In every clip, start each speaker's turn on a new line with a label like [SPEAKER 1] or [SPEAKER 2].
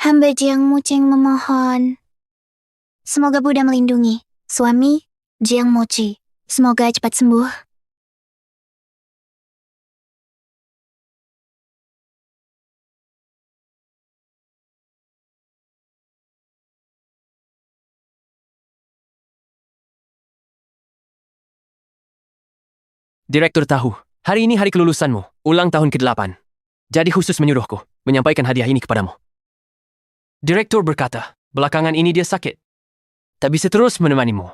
[SPEAKER 1] Hamba Jiang Mucheng memohon. Semoga Buddha melindungi. Suami, Jiang Mochi. Semoga cepat sembuh.
[SPEAKER 2] Direktur tahu, hari ini hari kelulusanmu, ulang tahun ke-8. Jadi khusus menyuruhku menyampaikan hadiah ini kepadamu. Direktur berkata, belakangan ini dia sakit. Tak bisa terus menemanimu.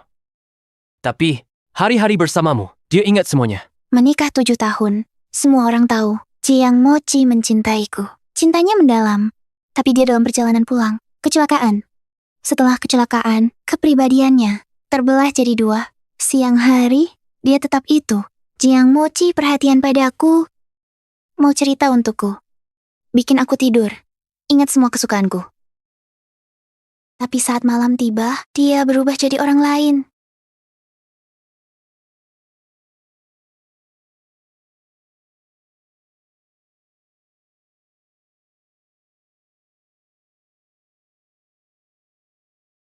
[SPEAKER 2] Tapi, hari-hari bersamamu, dia ingat semuanya.
[SPEAKER 1] Menikah 7 tahun. Semua orang tahu, Jiang Mochi mencintaiku. Cintanya mendalam. Tapi dia dalam perjalanan pulang. Kecelakaan. Setelah kecelakaan, kepribadiannya terbelah jadi 2. Siang hari, dia tetap itu. Jiang Mochi perhatian padaku. Mau cerita untukku. Bikin aku tidur. Ingat semua kesukaanku. Tapi saat malam tiba, dia berubah jadi orang lain.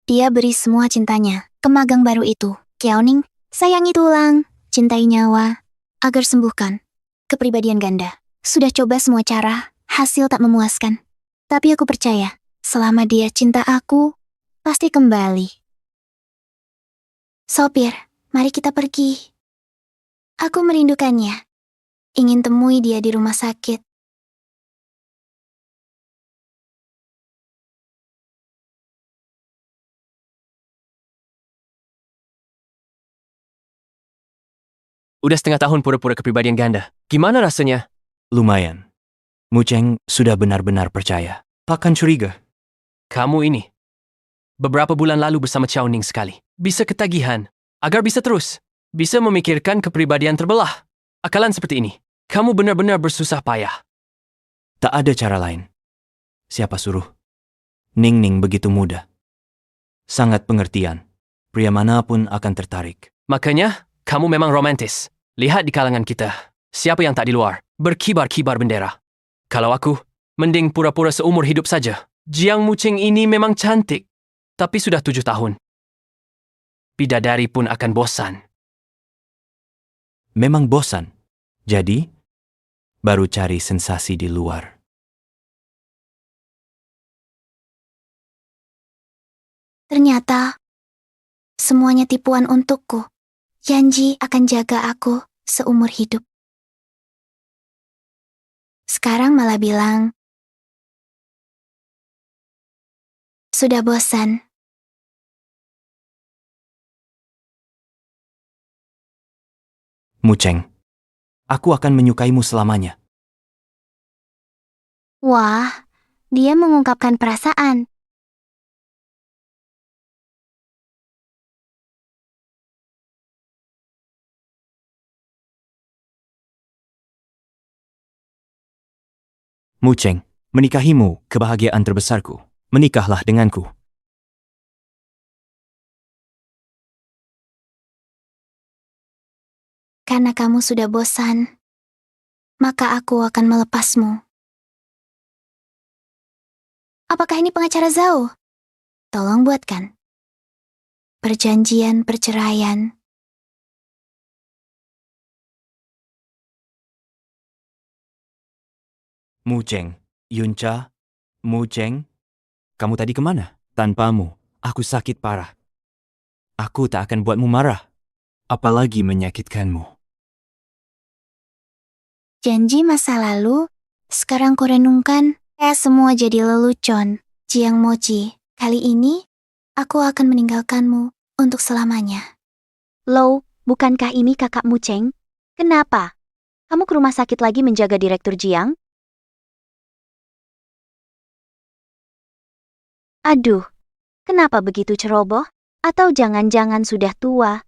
[SPEAKER 1] Dia beri semua cintanya ke magang baru itu. Kiaoning, sayangi tulang, cintai nyawa, agar sembuhkan. Kepribadian ganda. Sudah coba semua cara, hasil tak memuaskan. Tapi aku percaya, selama dia cinta aku, pasti kembali. Sopir, mari kita pergi. Aku merindukannya. Ingin temui dia di rumah sakit.
[SPEAKER 2] Udah setengah tahun pura-pura kepribadian ganda. Gimana rasanya?
[SPEAKER 3] Lumayan. Mucheng sudah benar-benar percaya. Takkan curiga.
[SPEAKER 2] Kamu ini. Beberapa bulan lalu bersama Chao Ning sekali. Bisa ketagihan. Agar bisa terus. Bisa memikirkan kepribadian terbelah. Akalan seperti ini. Kamu benar-benar bersusah payah.
[SPEAKER 3] Tak ada cara lain. Siapa suruh? Ning Ning begitu muda. Sangat pengertian. Pria manapun akan tertarik.
[SPEAKER 2] Makanya, kamu memang romantis. Lihat di kalangan kita. Siapa yang tak di luar? Berkibar-kibar bendera. Kalau aku, mending pura-pura seumur hidup saja. Jiang Mucheng ini memang cantik. Tapi sudah 7 tahun. Bidadari pun akan bosan.
[SPEAKER 3] Memang bosan. Jadi, baru cari sensasi di luar.
[SPEAKER 1] Ternyata, semuanya tipuan untukku. Janji akan jaga aku seumur hidup. Sekarang malah bilang, sudah bosan.
[SPEAKER 3] Mucheng, aku akan menyukaimu selamanya.
[SPEAKER 1] Wah, dia mengungkapkan perasaan.
[SPEAKER 3] Mucheng, menikahimu kebahagiaan terbesarku. Menikahlah denganku.
[SPEAKER 1] Karena kamu sudah bosan, maka aku akan melepasmu. Apakah ini pengacara Zhao? Tolong buatkan. Perjanjian perceraian.
[SPEAKER 3] Mucheng, Yuncha, Mucheng, kamu tadi kemana? Tanpamu, aku sakit parah. Aku tak akan buatmu marah, apalagi menyakitkanmu.
[SPEAKER 1] Janji masa lalu, sekarang ku renungkan, semua jadi lelucon. Jiang Mochi, kali ini, aku akan meninggalkanmu untuk selamanya.
[SPEAKER 4] Low, bukankah ini kakak Mucheng? Kenapa? Kamu ke rumah sakit lagi menjaga Direktur Jiang? Aduh, kenapa begitu ceroboh? Atau jangan-jangan sudah tua?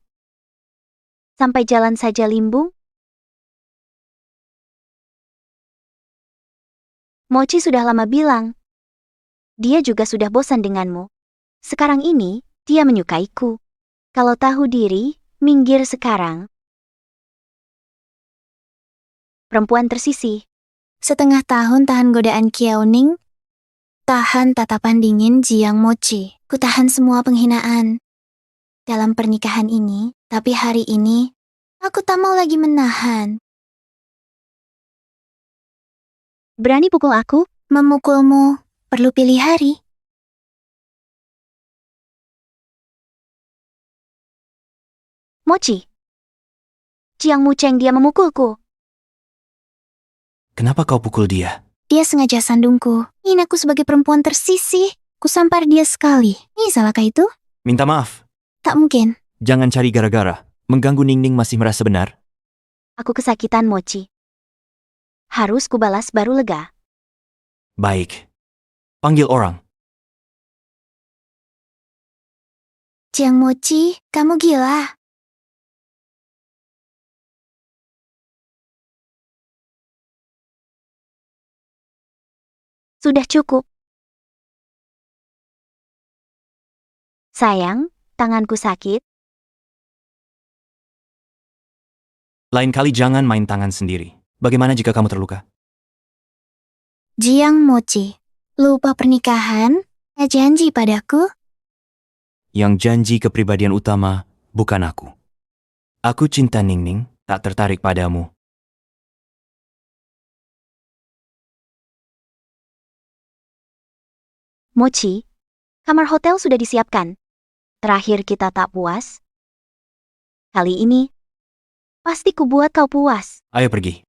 [SPEAKER 4] Sampai jalan saja limbung? Mochi sudah lama bilang. Dia juga sudah bosan denganmu. Sekarang ini, dia menyukaiku. Kalau tahu diri, minggir sekarang. Perempuan tersisih.
[SPEAKER 1] Setengah tahun tahan godaan Kiaoning, Kutahan tatapan dingin Jiang Mochi. Kutahan semua penghinaan dalam pernikahan ini. Tapi hari ini, aku tak mau lagi menahan.
[SPEAKER 4] Berani pukul aku?
[SPEAKER 1] Memukulmu perlu pilih hari.
[SPEAKER 4] Mochi. Jiang Mucheng dia memukulku.
[SPEAKER 3] Kenapa kau pukul dia?
[SPEAKER 1] Dia sengaja sandungku. Ini aku sebagai perempuan tersisih. Kusampar dia sekali. Ini salahkah itu?
[SPEAKER 3] Minta maaf.
[SPEAKER 1] Tak mungkin.
[SPEAKER 3] Jangan cari gara-gara. Mengganggu Ningning masih merasa benar?
[SPEAKER 4] Aku kesakitan, Mochi. Harus kubalas baru lega.
[SPEAKER 3] Baik. Panggil orang.
[SPEAKER 1] Jiang Mochi, kamu gila.
[SPEAKER 4] Sudah cukup. Sayang, tanganku sakit.
[SPEAKER 3] Lain kali jangan main tangan sendiri. Bagaimana jika kamu terluka?
[SPEAKER 1] Jiang Mochi, lupa pernikahan? Janji padaku?
[SPEAKER 3] Yang janji kepribadian utama bukan aku. Aku cinta Ningning, tak tertarik padamu.
[SPEAKER 4] Mochi, kamar hotel sudah disiapkan. Terakhir kita tak puas. Kali ini, pasti kubuat kau puas.
[SPEAKER 3] Ayo pergi.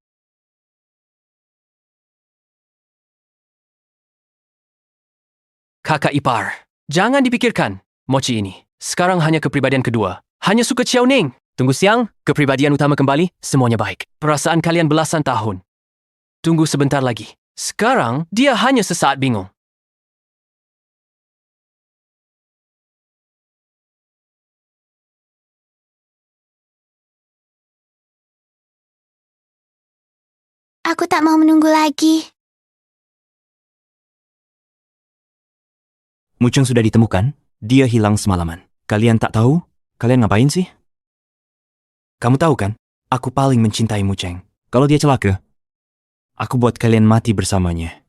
[SPEAKER 2] Kakak ipar, jangan dipikirkan. Mochi ini, sekarang hanya kepribadian kedua. Hanya suka Xiao Ning. Tunggu siang, kepribadian utama kembali, semuanya baik. Perasaan kalian belasan tahun. Tunggu sebentar lagi. Sekarang, dia hanya sesaat bingung.
[SPEAKER 1] Aku tak mau menunggu lagi.
[SPEAKER 3] Mucheng sudah ditemukan. Dia hilang semalaman. Kalian tak tahu? Kalian ngapain sih? Kamu tahu kan? Aku paling mencintai Mucheng. Kalau dia celaka, aku buat kalian mati bersamanya.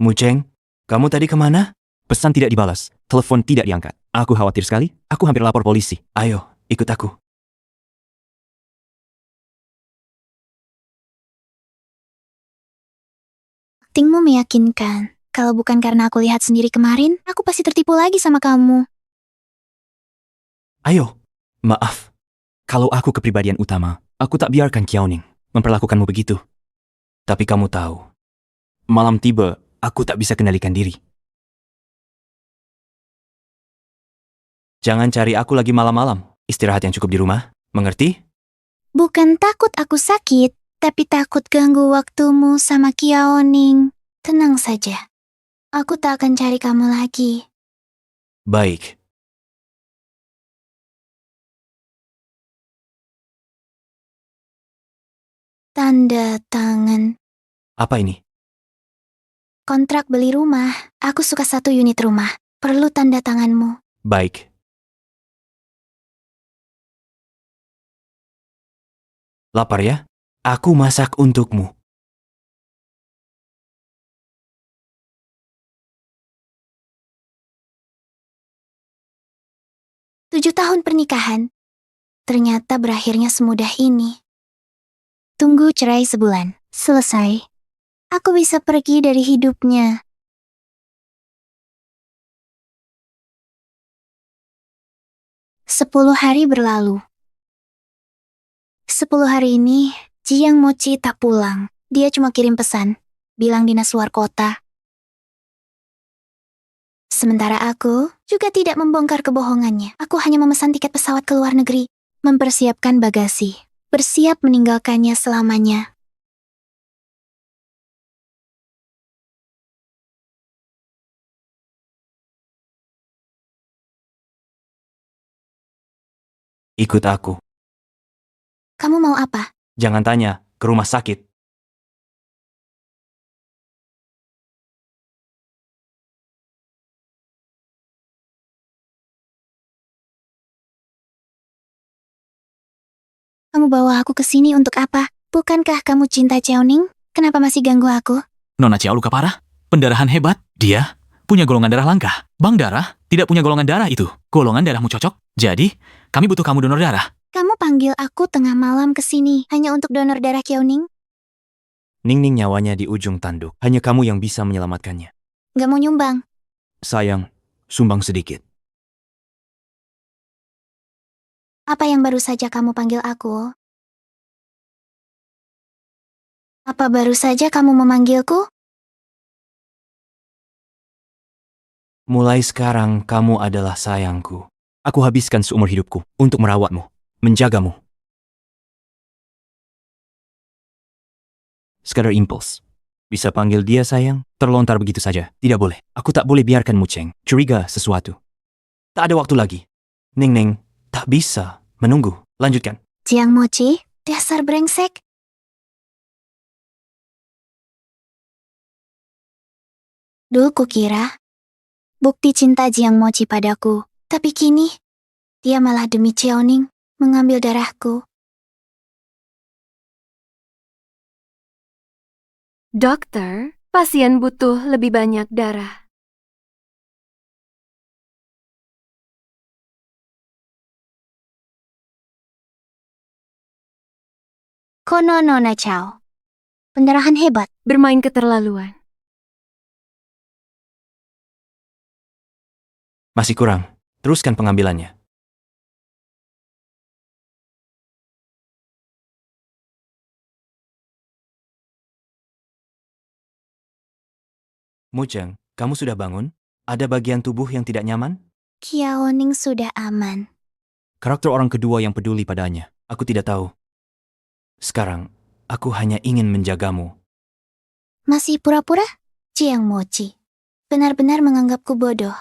[SPEAKER 3] Mucheng, kamu tadi kemana? Pesan tidak dibalas, telepon tidak diangkat. Aku khawatir sekali, aku hampir lapor polisi. Ayo, ikut aku.
[SPEAKER 1] Aktingmu meyakinkan. Kalau bukan karena aku lihat sendiri kemarin, aku pasti tertipu lagi sama kamu.
[SPEAKER 3] Ayo, maaf. Kalau aku kepribadian utama, aku tak biarkan Qiaoning memperlakukanmu begitu. Tapi kamu tahu, malam tiba, aku tak bisa kendalikan diri. Jangan cari aku lagi malam-malam. Istirahat yang cukup di rumah, mengerti?
[SPEAKER 1] Bukan takut aku sakit, tapi takut ganggu waktumu sama Qiaoning. Tenang saja. Aku tak akan cari kamu lagi.
[SPEAKER 3] Baik.
[SPEAKER 1] Tanda tangan.
[SPEAKER 3] Apa ini?
[SPEAKER 1] Kontrak beli rumah. Aku suka 1 unit rumah. Perlu tanda tanganmu.
[SPEAKER 3] Baik. Lapar ya? Aku masak untukmu.
[SPEAKER 1] Tujuh tahun pernikahan. Ternyata berakhirnya semudah ini. Tunggu cerai sebulan. Selesai. Aku bisa pergi dari hidupnya. 10 hari berlalu. 10 hari ini, Jiang Mochi tak pulang. Dia cuma kirim pesan, bilang dinas luar kota. Sementara aku juga tidak membongkar kebohongannya. Aku hanya memesan tiket pesawat ke luar negeri, mempersiapkan bagasi, bersiap meninggalkannya selamanya.
[SPEAKER 3] Ikut aku.
[SPEAKER 1] Kamu mau apa?
[SPEAKER 3] Jangan tanya, ke rumah sakit.
[SPEAKER 1] Kamu Kamu bawa aku ke sini untuk apa? Bukankah kamu cinta Cheoning? Kenapa masih ganggu aku?
[SPEAKER 5] Nona Chiao luka parah. Pendarahan hebat. Dia punya golongan darah langka. Bang Darah tidak punya golongan darah itu. Golongan darahmu cocok. Jadi, kami butuh kamu donor darah.
[SPEAKER 1] Kamu panggil aku tengah malam ke sini hanya untuk donor darah Cheoning?
[SPEAKER 3] Ning-Ning nyawanya di ujung tanduk. Hanya kamu yang bisa menyelamatkannya.
[SPEAKER 1] Gak mau nyumbang.
[SPEAKER 3] Sayang, sumbang sedikit.
[SPEAKER 1] Apa yang baru saja kamu panggil aku? Apa baru saja kamu memanggilku?
[SPEAKER 3] Mulai sekarang kamu adalah sayangku. Aku habiskan seumur hidupku untuk merawatmu, menjagamu. Sekadar impuls. Bisa panggil dia sayang, terlontar begitu saja. Tidak boleh. Aku tak boleh biarkan Mucheng curiga sesuatu. Tak ada waktu lagi. Ning-Ning, tak bisa menunggu. Lanjutkan.
[SPEAKER 1] Jiang Mochi, dasar brengsek. Dulu kukira bukti cinta Jiang Mochi padaku, tapi kini dia malah demi Cheoning mengambil darahku.
[SPEAKER 6] Dokter, pasien butuh lebih banyak darah.
[SPEAKER 1] Kono Nona Chao. Pendarahan hebat.
[SPEAKER 6] Bermain keterlaluan.
[SPEAKER 3] Masih kurang. Teruskan pengambilannya. Mucheng, kamu sudah bangun? Ada bagian tubuh yang tidak nyaman?
[SPEAKER 1] Cheoning sudah aman.
[SPEAKER 3] Karakter orang kedua yang peduli padanya. Aku tidak tahu. Sekarang, aku hanya ingin menjagamu.
[SPEAKER 1] Masih pura-pura? Jiang Mochi benar-benar menganggapku bodoh.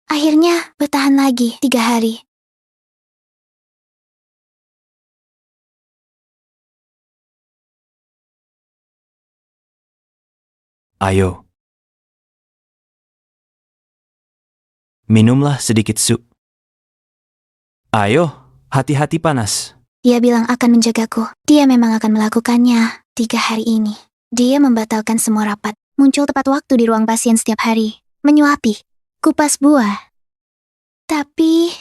[SPEAKER 1] Akhirnya bertahan lagi 3 hari.
[SPEAKER 3] Ayo. Minumlah sedikit sup. Ayo, hati-hati panas.
[SPEAKER 1] Dia bilang akan menjagaku. Dia memang akan melakukannya 3 hari ini. Dia membatalkan semua rapat. Muncul tepat waktu di ruang pasien setiap hari. Menyuapi. Kupas buah. Tapi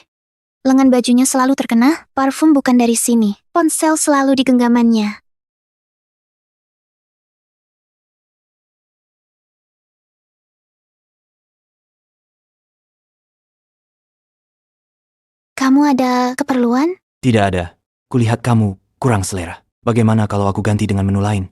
[SPEAKER 1] lengan bajunya selalu terkena. Parfum bukan dari sini. Ponsel selalu di genggamannya. Kamu ada keperluan?
[SPEAKER 3] Tidak ada. Kulihat kamu kurang selera. Bagaimana kalau aku ganti dengan menu lain?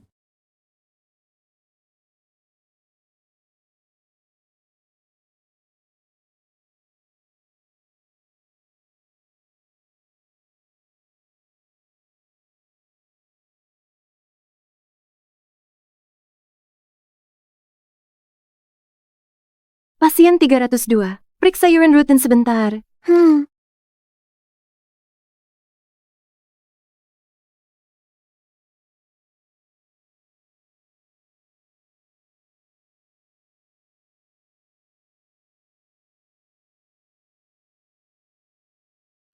[SPEAKER 6] Pasien 302. Periksa urine rutin sebentar.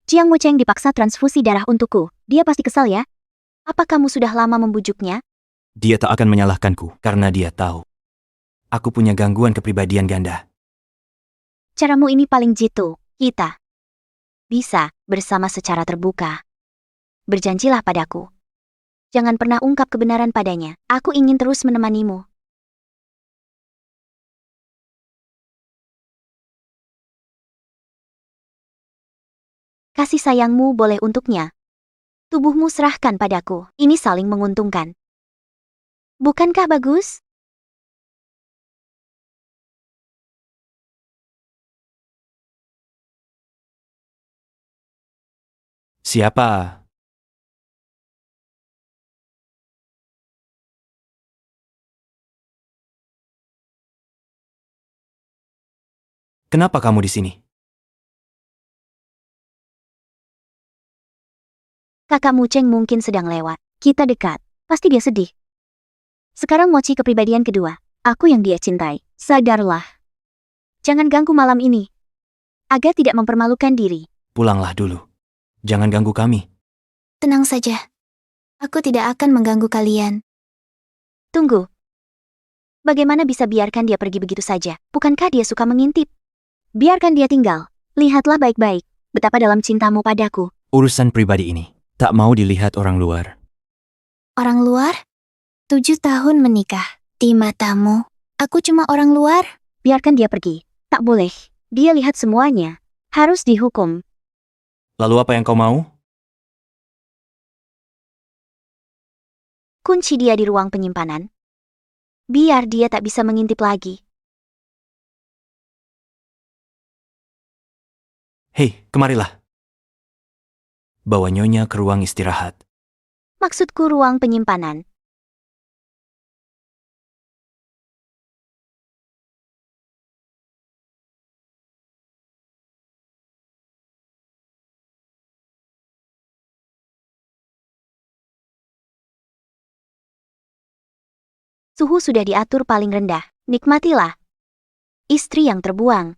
[SPEAKER 4] Jiang Mucheng dipaksa transfusi darah untukku. Dia pasti kesal ya? Apa kamu sudah lama membujuknya?
[SPEAKER 3] Dia tak akan menyalahkanku karena dia tahu. Aku punya gangguan kepribadian ganda.
[SPEAKER 4] Caramu ini paling jitu. Kita bisa bersama secara terbuka. Berjanjilah padaku. Jangan pernah ungkap kebenaran padanya. Aku ingin terus menemanimu. Kasih sayangmu boleh untuknya. Tubuhmu serahkan padaku. Ini saling menguntungkan. Bukankah bagus?
[SPEAKER 3] Siapa? Kenapa kamu di sini?
[SPEAKER 4] Kakak Mucheng mungkin sedang lewat. Kita dekat. Pasti dia sedih. Sekarang Mochi kepribadian kedua. Aku yang dia cintai. Sadarlah. Jangan ganggu malam ini. Agar tidak mempermalukan diri.
[SPEAKER 3] Pulanglah dulu. Jangan ganggu kami.
[SPEAKER 1] Tenang saja. Aku tidak akan mengganggu kalian.
[SPEAKER 4] Tunggu. Bagaimana bisa biarkan dia pergi begitu saja? Bukankah dia suka mengintip? Biarkan dia tinggal. Lihatlah baik-baik betapa dalam cintamu padaku.
[SPEAKER 3] Urusan pribadi ini tak mau dilihat orang luar.
[SPEAKER 1] Orang luar? 7 tahun menikah. Di matamu, aku cuma orang luar?
[SPEAKER 4] Biarkan dia pergi. Tak boleh. Dia lihat semuanya. Harus dihukum.
[SPEAKER 3] Lalu apa yang kau mau?
[SPEAKER 4] Kunci dia di ruang penyimpanan. Biar dia tak bisa mengintip lagi.
[SPEAKER 3] Hei, kemarilah. Bawa Nyonya ke ruang istirahat.
[SPEAKER 4] Maksudku ruang penyimpanan. Suhu sudah diatur paling rendah. Nikmatilah. Istri yang terbuang.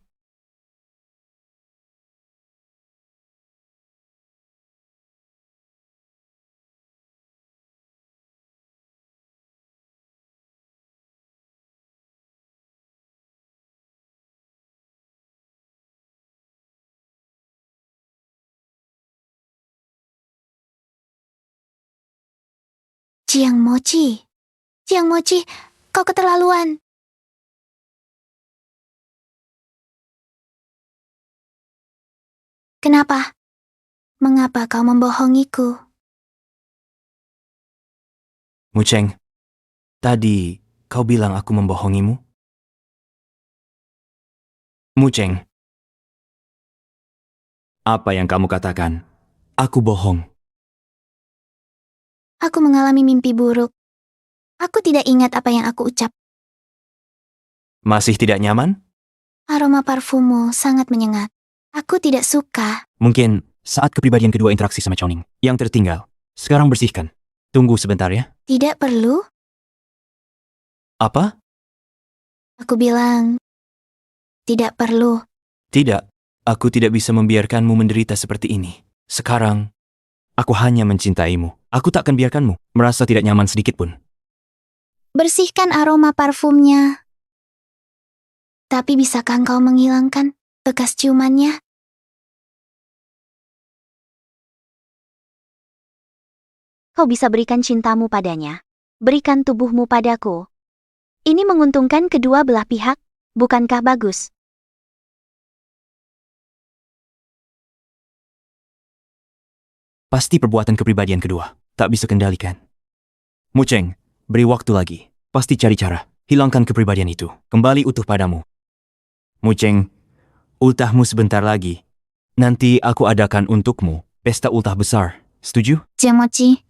[SPEAKER 1] Jiang Mochi. Jiang Mochi, kau keterlaluan. Kenapa? Mengapa kau membohongiku?
[SPEAKER 3] Mucheng, tadi kau bilang aku membohongimu? Mucheng, apa yang kamu katakan? Aku bohong.
[SPEAKER 1] Aku mengalami mimpi buruk. Aku tidak ingat apa yang aku ucap.
[SPEAKER 3] Masih tidak nyaman?
[SPEAKER 1] Aroma parfummu sangat menyengat. Aku tidak suka.
[SPEAKER 3] Mungkin saat kepribadian kedua interaksi sama Chowning. Yang tertinggal. Sekarang bersihkan. Tunggu sebentar ya.
[SPEAKER 1] Tidak perlu.
[SPEAKER 3] Apa?
[SPEAKER 1] Aku bilang, tidak perlu.
[SPEAKER 3] Tidak. Aku tidak bisa membiarkanmu menderita seperti ini. Sekarang, aku hanya mencintaimu. Aku tak akan biarkanmu merasa tidak nyaman sedikit pun.
[SPEAKER 1] Bersihkan aroma parfumnya. Tapi bisakah engkau menghilangkan bekas ciumannya?
[SPEAKER 4] Kau bisa berikan cintamu padanya. Berikan tubuhmu padaku. Ini menguntungkan kedua belah pihak, bukankah bagus?
[SPEAKER 3] Pasti perbuatan kepribadian kedua. Tak bisa kendalikan. Mucheng, beri waktu lagi. Pasti cari cara. Hilangkan kepribadian itu. Kembali utuh padamu. Mucheng, ultahmu sebentar lagi. Nanti aku adakan untukmu pesta ultah besar. Setuju?
[SPEAKER 1] Jiang Mochi,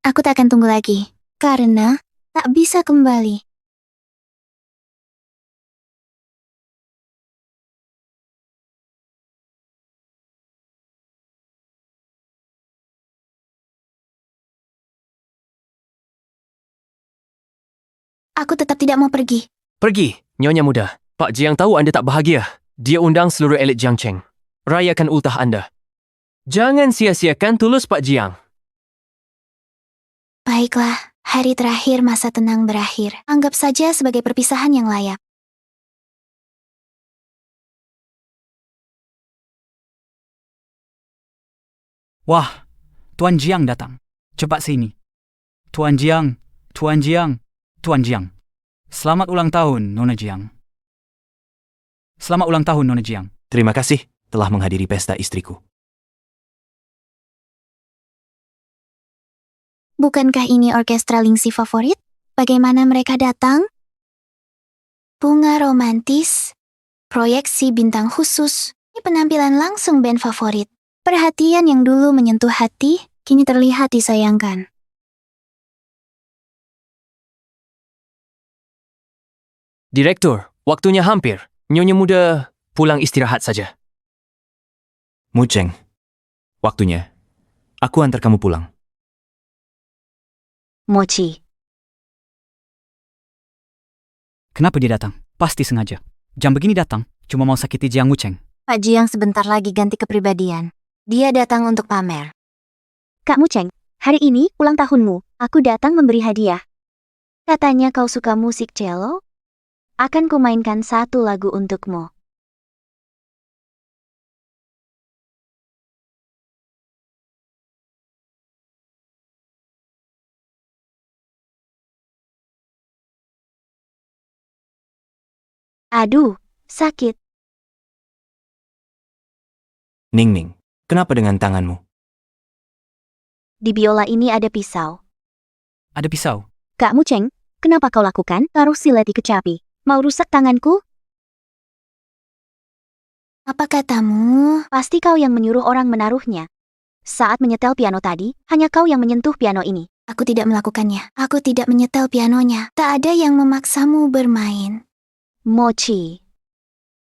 [SPEAKER 1] aku tak akan tunggu lagi. Karena tak bisa kembali. Aku tetap tidak mau pergi.
[SPEAKER 2] Pergi, Nyonya Muda. Pak Jiang tahu Anda tak bahagia. Dia undang seluruh elit Jiangcheng. Rayakan ultah Anda. Jangan sia-siakan tulus Pak Jiang.
[SPEAKER 1] Baiklah, hari terakhir masa tenang berakhir. Anggap saja sebagai perpisahan yang layak.
[SPEAKER 7] Wah, Tuan Jiang datang. Cepat sini. Tuan Jiang, Tuan Jiang, Tuan Jiang. Selamat ulang tahun, Nona Jiang. Selamat ulang tahun, Nona Jiang.
[SPEAKER 3] Terima kasih telah menghadiri pesta istriku.
[SPEAKER 1] Bukankah ini orkestra Lingxi favorit? Bagaimana mereka datang? Bunga romantis, proyeksi bintang khusus, ini penampilan langsung band favorit. Perhatian yang dulu menyentuh hati, kini terlihat disayangkan.
[SPEAKER 2] Direktur, waktunya hampir. Nyonya Muda pulang istirahat saja.
[SPEAKER 3] Mucheng, waktunya. Aku antar kamu pulang.
[SPEAKER 4] Mochi.
[SPEAKER 7] Kenapa dia datang? Pasti sengaja. Jam begini datang, cuma mau sakiti Jiang Mucheng.
[SPEAKER 1] Pak Jiang sebentar lagi ganti kepribadian. Dia datang untuk pamer.
[SPEAKER 4] Kak Mucheng, Hari ini ulang tahunmu. Aku datang memberi hadiah. Katanya kau suka musik cello? Akan kumainkan satu lagu untukmu. Aduh, sakit.
[SPEAKER 3] Ning Ning, kenapa dengan tanganmu?
[SPEAKER 4] Di biola ini ada pisau.
[SPEAKER 7] Ada pisau.
[SPEAKER 4] Kak Muceng, kenapa kau lakukan? Taruh silet di kecapi. Mau rusak tanganku?
[SPEAKER 1] Apa katamu?
[SPEAKER 4] Pasti kau yang menyuruh orang menaruhnya. Saat menyetel piano tadi, hanya kau yang menyentuh piano ini.
[SPEAKER 1] Aku tidak melakukannya. Aku tidak menyetel pianonya. Tak ada yang memaksamu bermain.
[SPEAKER 4] Mochi.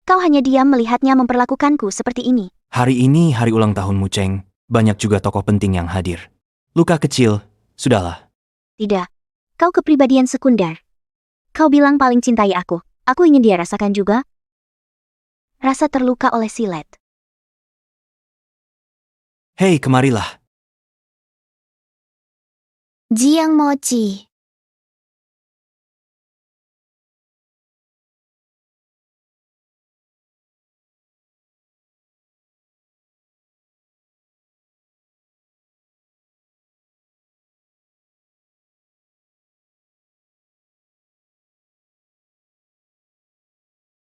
[SPEAKER 4] Kau hanya diam melihatnya memperlakukanku seperti ini.
[SPEAKER 3] Hari ini hari ulang tahun Muceng. Banyak juga tokoh penting yang hadir. Luka kecil, sudahlah.
[SPEAKER 4] Tidak. Kau kepribadian sekunder. Kau bilang paling cintai aku. Aku ingin dia rasakan juga. Rasa terluka oleh silet.
[SPEAKER 3] Hei, kemarilah.
[SPEAKER 1] Jiang Mochi.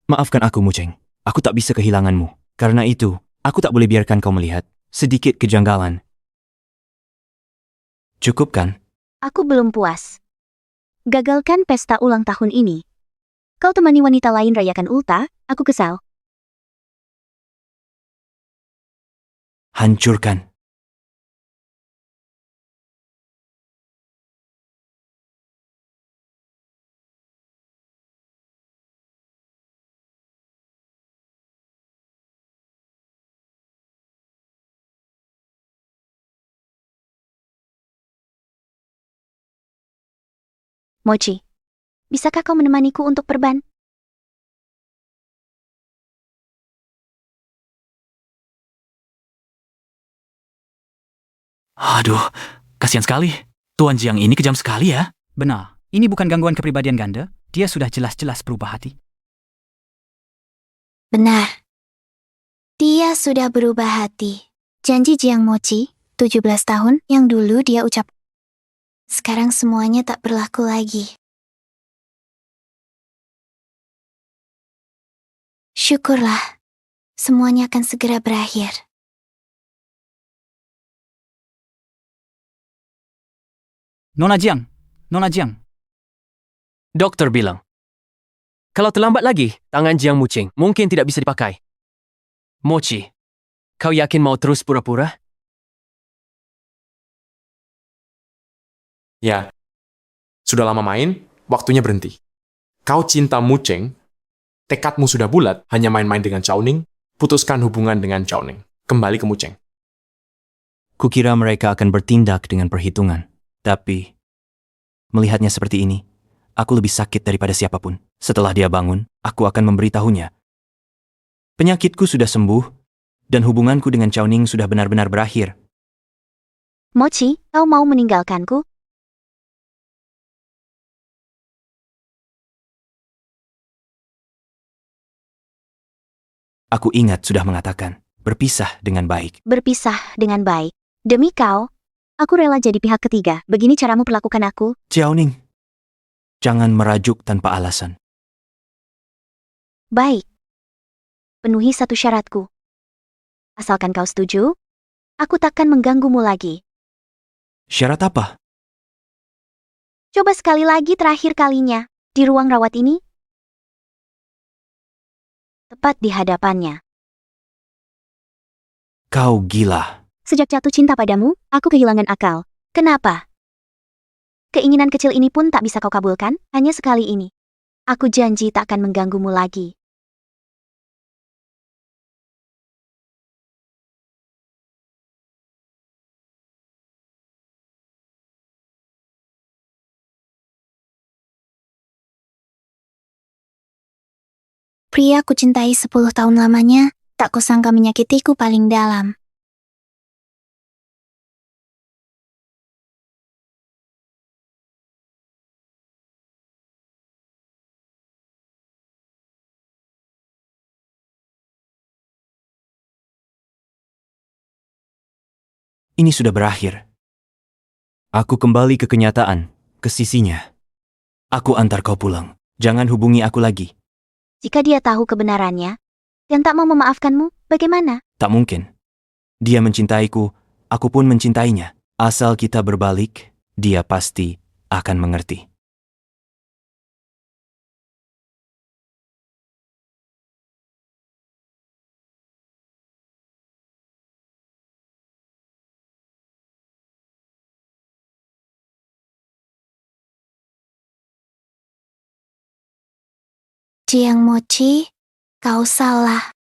[SPEAKER 3] Maafkan aku, Muceng. Aku tak bisa kehilanganmu. Karena itu, aku tak boleh biarkan kau melihat sedikit kejanggalan. Cukup kan?
[SPEAKER 4] Aku belum puas. Gagalkan pesta ulang tahun ini. Kau temani wanita lain rayakan ulta, aku kesal.
[SPEAKER 3] Hancurkan.
[SPEAKER 4] Mochi, bisakah kau menemaniku untuk perban?
[SPEAKER 5] Aduh, kasihan sekali. Tuan Jiang ini kejam sekali ya.
[SPEAKER 7] Benar. Ini bukan gangguan kepribadian ganda. Dia sudah jelas-jelas berubah hati.
[SPEAKER 1] Benar. Dia sudah berubah hati. Janji Jiang Mochi, 17 tahun yang dulu dia ucap. Sekarang semuanya tak berlaku lagi. Syukurlah, semuanya akan segera berakhir.
[SPEAKER 7] Nona Jiang. Nona Jiang.
[SPEAKER 2] Dokter bilang, kalau terlambat lagi, tangan Jiang Mucing mungkin tidak bisa dipakai. Mochi, kau yakin mau terus pura-pura?
[SPEAKER 8] Ya, sudah lama main, waktunya berhenti. Kau cinta Muceng, tekadmu sudah bulat, hanya main-main dengan Cao Ning, putuskan hubungan dengan Cao Ning. Kembali ke Muceng.
[SPEAKER 3] Kukira mereka akan bertindak dengan perhitungan. Tapi, melihatnya seperti ini, aku lebih sakit daripada siapapun. Setelah dia bangun, aku akan memberitahunya. Penyakitku sudah sembuh, dan hubunganku dengan Cao Ning sudah benar-benar berakhir.
[SPEAKER 4] Mochi, kau mau meninggalkanku?
[SPEAKER 3] Aku ingat sudah mengatakan, berpisah dengan baik.
[SPEAKER 4] Berpisah dengan baik. Demi kau, aku rela jadi pihak ketiga. Begini caramu perlakukan aku?
[SPEAKER 3] Cao Ning, jangan merajuk tanpa alasan.
[SPEAKER 4] Baik. Penuhi satu syaratku. Asalkan kau setuju, aku takkan mengganggumu lagi.
[SPEAKER 3] Syarat apa?
[SPEAKER 4] Coba sekali lagi terakhir kalinya, di ruang rawat ini. Tepat di hadapannya.
[SPEAKER 3] Kau gila.
[SPEAKER 4] Sejak jatuh cinta padamu, aku kehilangan akal. Kenapa? Keinginan kecil ini pun tak bisa kau kabulkan, hanya sekali ini. Aku janji tak akan mengganggumu lagi.
[SPEAKER 1] Pria ku cintai 10 tahun lamanya, tak kusangka menyakitiku paling dalam.
[SPEAKER 3] Ini sudah berakhir. Aku kembali ke kenyataan, ke sisinya. Aku antar kau pulang. Jangan hubungi aku lagi.
[SPEAKER 4] Jika dia tahu kebenarannya dan tak mau memaafkanmu, bagaimana?
[SPEAKER 3] Tak mungkin. Dia mencintaiku, aku pun mencintainya. Asal kita berbalik, dia pasti akan mengerti.
[SPEAKER 1] Jiang Mochi, kau salah.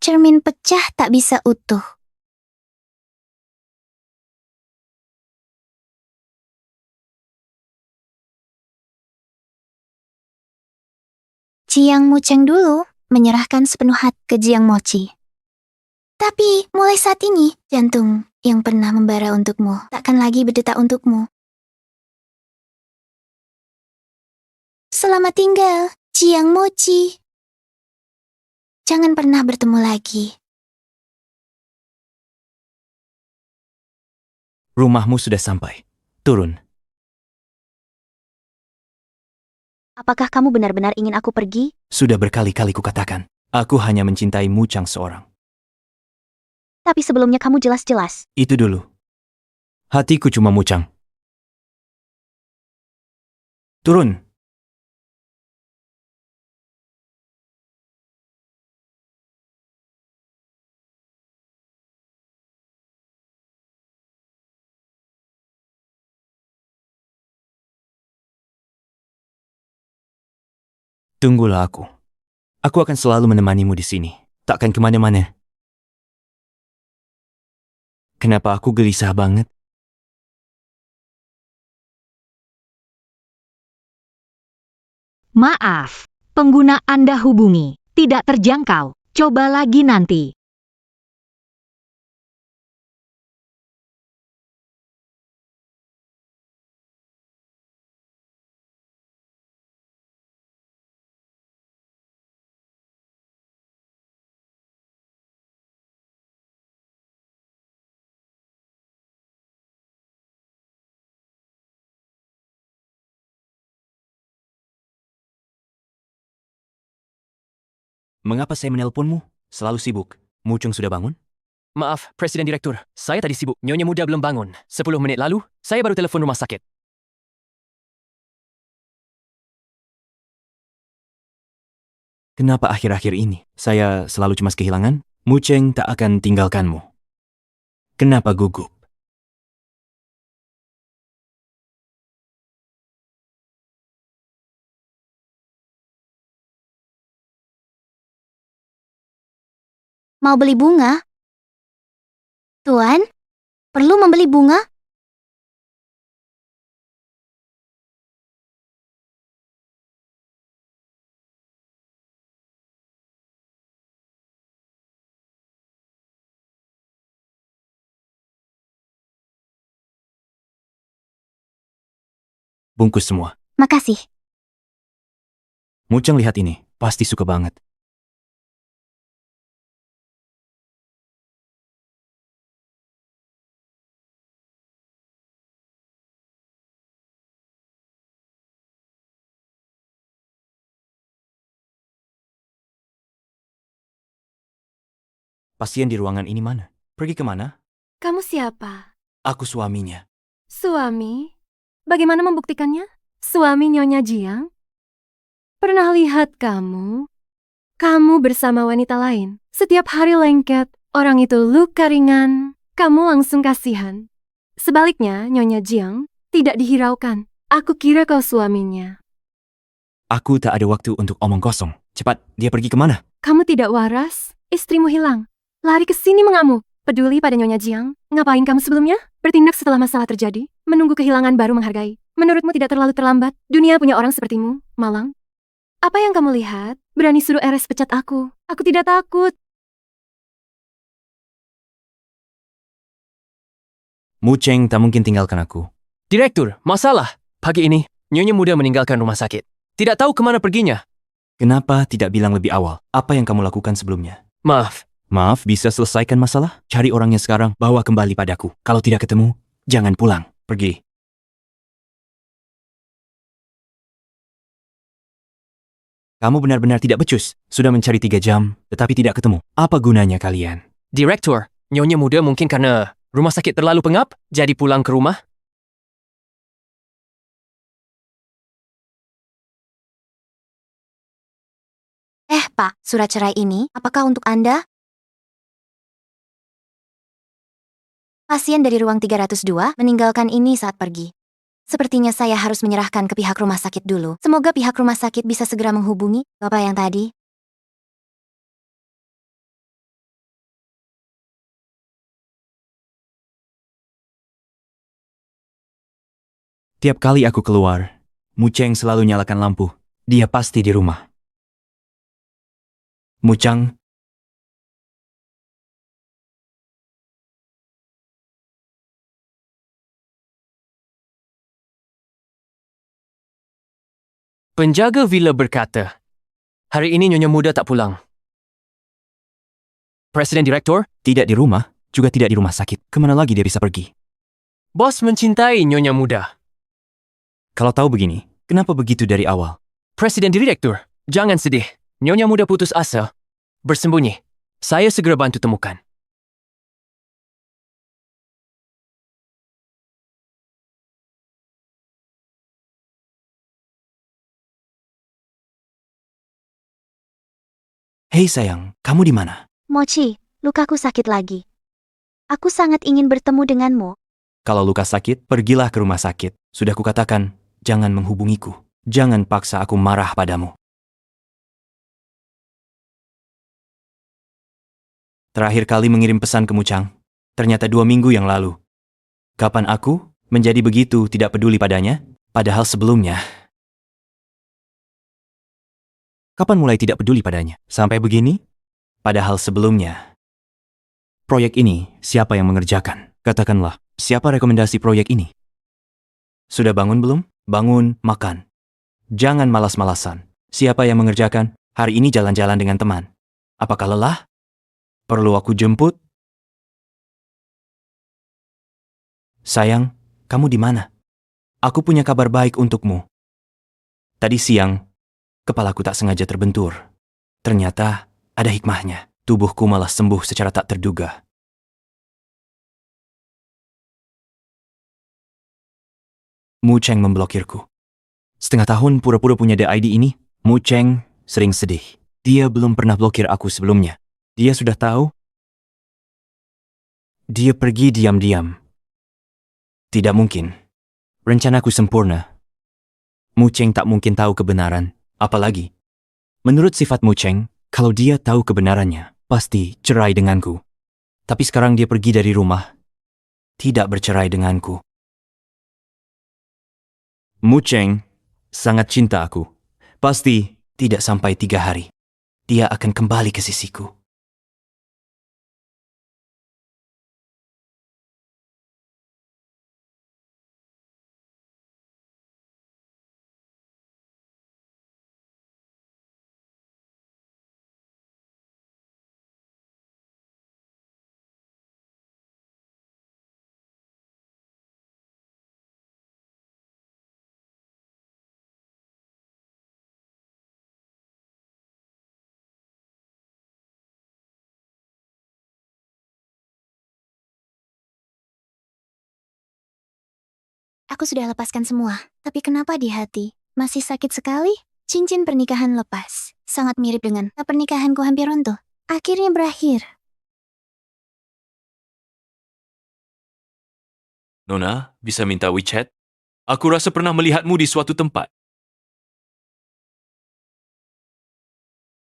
[SPEAKER 1] Cermin pecah tak bisa utuh. Jiang Mucheng dulu menyerahkan sepenuh hati ke Jiang Mochi. Tapi mulai saat ini, jantung yang pernah membara untukmu takkan lagi berdetak untukmu. Selamat tinggal, Jiang Mochi. Jangan pernah bertemu lagi.
[SPEAKER 3] Rumahmu sudah sampai. Turun.
[SPEAKER 4] Apakah kamu benar-benar ingin aku pergi?
[SPEAKER 3] Sudah berkali-kali kukatakan, aku hanya mencintai Muchang seorang.
[SPEAKER 4] Tapi sebelumnya kamu jelas-jelas.
[SPEAKER 3] Itu dulu. Hatiku cuma Muchang. Turun. Tunggulah aku. Aku akan selalu menemanimu di sini. Takkan kemana-mana. Kenapa aku gelisah banget?
[SPEAKER 9] Maaf, pengguna Anda hubungi tidak terjangkau. Coba lagi nanti.
[SPEAKER 3] Mengapa saya menelponmu? Selalu sibuk. Muchang sudah bangun?
[SPEAKER 2] Maaf, Presiden Direktur. Saya tadi sibuk. Nyonya muda belum bangun. 10 menit lalu, saya baru telepon rumah sakit.
[SPEAKER 3] Kenapa akhir-akhir ini saya selalu cemas kehilangan? Mucheng tak akan tinggalkanmu. Kenapa gugup?
[SPEAKER 1] Mau beli bunga? Tuan, perlu membeli bunga?
[SPEAKER 3] Bungkus semua.
[SPEAKER 1] Makasih.
[SPEAKER 3] Mucheng lihat ini. Pasti suka banget. Pasien di ruangan ini mana? Pergi kemana?
[SPEAKER 6] Kamu siapa?
[SPEAKER 3] Aku suaminya.
[SPEAKER 6] Suami? Bagaimana membuktikannya? Suami Nyonya Jiang? Pernah lihat kamu? Kamu bersama wanita lain. Setiap hari lengket, orang itu luka ringan, kamu langsung kasihan. Sebaliknya, Nyonya Jiang tidak dihiraukan. Aku kira kau suaminya.
[SPEAKER 3] Aku tak ada waktu untuk omong kosong. Cepat, dia pergi kemana?
[SPEAKER 6] Kamu tidak waras, istrimu hilang. Lari ke sini mengamuk. Peduli pada Nyonya Jiang. Ngapain kamu sebelumnya? Bertindak setelah masalah terjadi. Menunggu kehilangan baru menghargai. Menurutmu tidak terlalu terlambat? Dunia punya orang sepertimu, Malang. Apa yang kamu lihat? Berani suruh RS pecat aku. Aku tidak takut.
[SPEAKER 3] Mucheng tak mungkin tinggalkan aku.
[SPEAKER 2] Direktur, masalah. Pagi ini, Nyonya muda meninggalkan rumah sakit. Tidak tahu kemana perginya.
[SPEAKER 3] Kenapa tidak bilang lebih awal? Apa yang kamu lakukan sebelumnya?
[SPEAKER 2] Maaf,
[SPEAKER 3] Maaf, bisa selesaikan masalah? Cari orangnya sekarang, bawa kembali padaku. Kalau tidak ketemu, jangan pulang. Pergi. Kamu benar-benar tidak becus. Sudah mencari 3 jam, tetapi tidak ketemu. Apa gunanya kalian?
[SPEAKER 2] Direktur, nyonya muda mungkin karena rumah sakit terlalu pengap, jadi pulang ke rumah.
[SPEAKER 4] Pak, surat cerai ini, apakah untuk Anda? Pasien dari ruang 302 meninggalkan ini saat pergi. Sepertinya saya harus menyerahkan ke pihak rumah sakit dulu. Semoga pihak rumah sakit bisa segera menghubungi Bapak yang tadi.
[SPEAKER 3] Tiap kali aku keluar, Mucheng selalu nyalakan lampu. Dia pasti di rumah. Muchang,
[SPEAKER 2] Penjaga villa berkata, hari ini nyonya muda tak pulang. Presiden direktur,
[SPEAKER 3] tidak di rumah, juga tidak di rumah sakit. Kemana lagi dia bisa pergi?
[SPEAKER 2] bos mencintai nyonya muda.
[SPEAKER 3] Kalau tahu begini, kenapa begitu dari awal?
[SPEAKER 2] Presiden direktur, jangan sedih. Nyonya muda putus asa. Bersembunyi. Saya segera bantu temukan.
[SPEAKER 3] Hei sayang, kamu di mana?
[SPEAKER 4] Mochi, lukaku sakit lagi. Aku sangat ingin bertemu denganmu.
[SPEAKER 3] Kalau luka sakit, pergilah ke rumah sakit. Sudah kukatakan, jangan menghubungiku. Jangan paksa aku marah padamu. Terakhir kali mengirim pesan ke Muchang, ternyata 2 minggu yang lalu. Kapan aku menjadi begitu tidak peduli padanya? Padahal sebelumnya. Kapan mulai tidak peduli padanya? Sampai begini? Padahal sebelumnya. Proyek ini, siapa yang mengerjakan? Katakanlah, siapa rekomendasi proyek ini? Sudah bangun belum? Bangun, makan. Jangan malas-malasan. Siapa yang mengerjakan? Hari ini jalan-jalan dengan teman. Apakah lelah? Perlu aku jemput? Sayang, kamu di mana? Aku punya kabar baik untukmu. Tadi siang, kepalaku tak sengaja terbentur. Ternyata ada hikmahnya. Tubuhku malah sembuh secara tak terduga. Mucheng memblokirku. Setengah tahun pura-pura punya DID ini, Mucheng sering sedih. Dia belum pernah blokir aku sebelumnya. Dia sudah tahu. Dia pergi diam-diam. Tidak mungkin. Rencanaku sempurna. Mucheng tak mungkin tahu kebenaran. Apalagi, menurut sifat Mucheng, kalau dia tahu kebenarannya, pasti cerai denganku. Tapi sekarang dia pergi dari rumah. Tidak bercerai denganku. Mucheng sangat cinta aku. Pasti tidak sampai 3 hari. Dia akan kembali ke sisiku.
[SPEAKER 1] Aku sudah lepaskan semua, tapi kenapa di hati masih sakit sekali? Cincin pernikahan lepas, sangat mirip dengan pernikahanku hampir runtuh. Akhirnya berakhir.
[SPEAKER 2] Nona, bisa minta WeChat? Aku rasa pernah melihatmu di suatu tempat.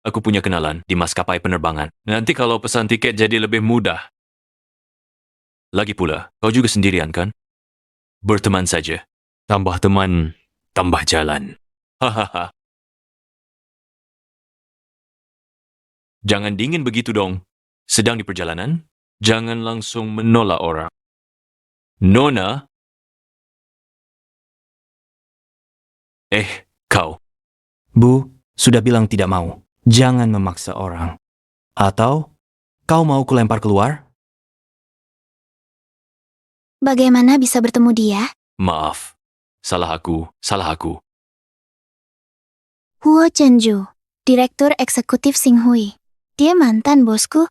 [SPEAKER 2] Aku punya kenalan di maskapai penerbangan. Nanti kalau pesan tiket jadi lebih mudah. Lagi pula, kau juga sendirian kan? Berteman saja. Tambah teman, tambah jalan. Hahaha. Jangan dingin begitu dong. Sedang di perjalanan, jangan langsung menolak orang. Nona? Kau.
[SPEAKER 3] Bu, sudah bilang tidak mau. Jangan memaksa orang. Atau, Kau mau kulempar keluar?
[SPEAKER 1] Bagaimana bisa bertemu dia?
[SPEAKER 2] Maaf. Salah aku.
[SPEAKER 1] Huo Chenju, Direktur Eksekutif Xinghui. Dia mantan bosku.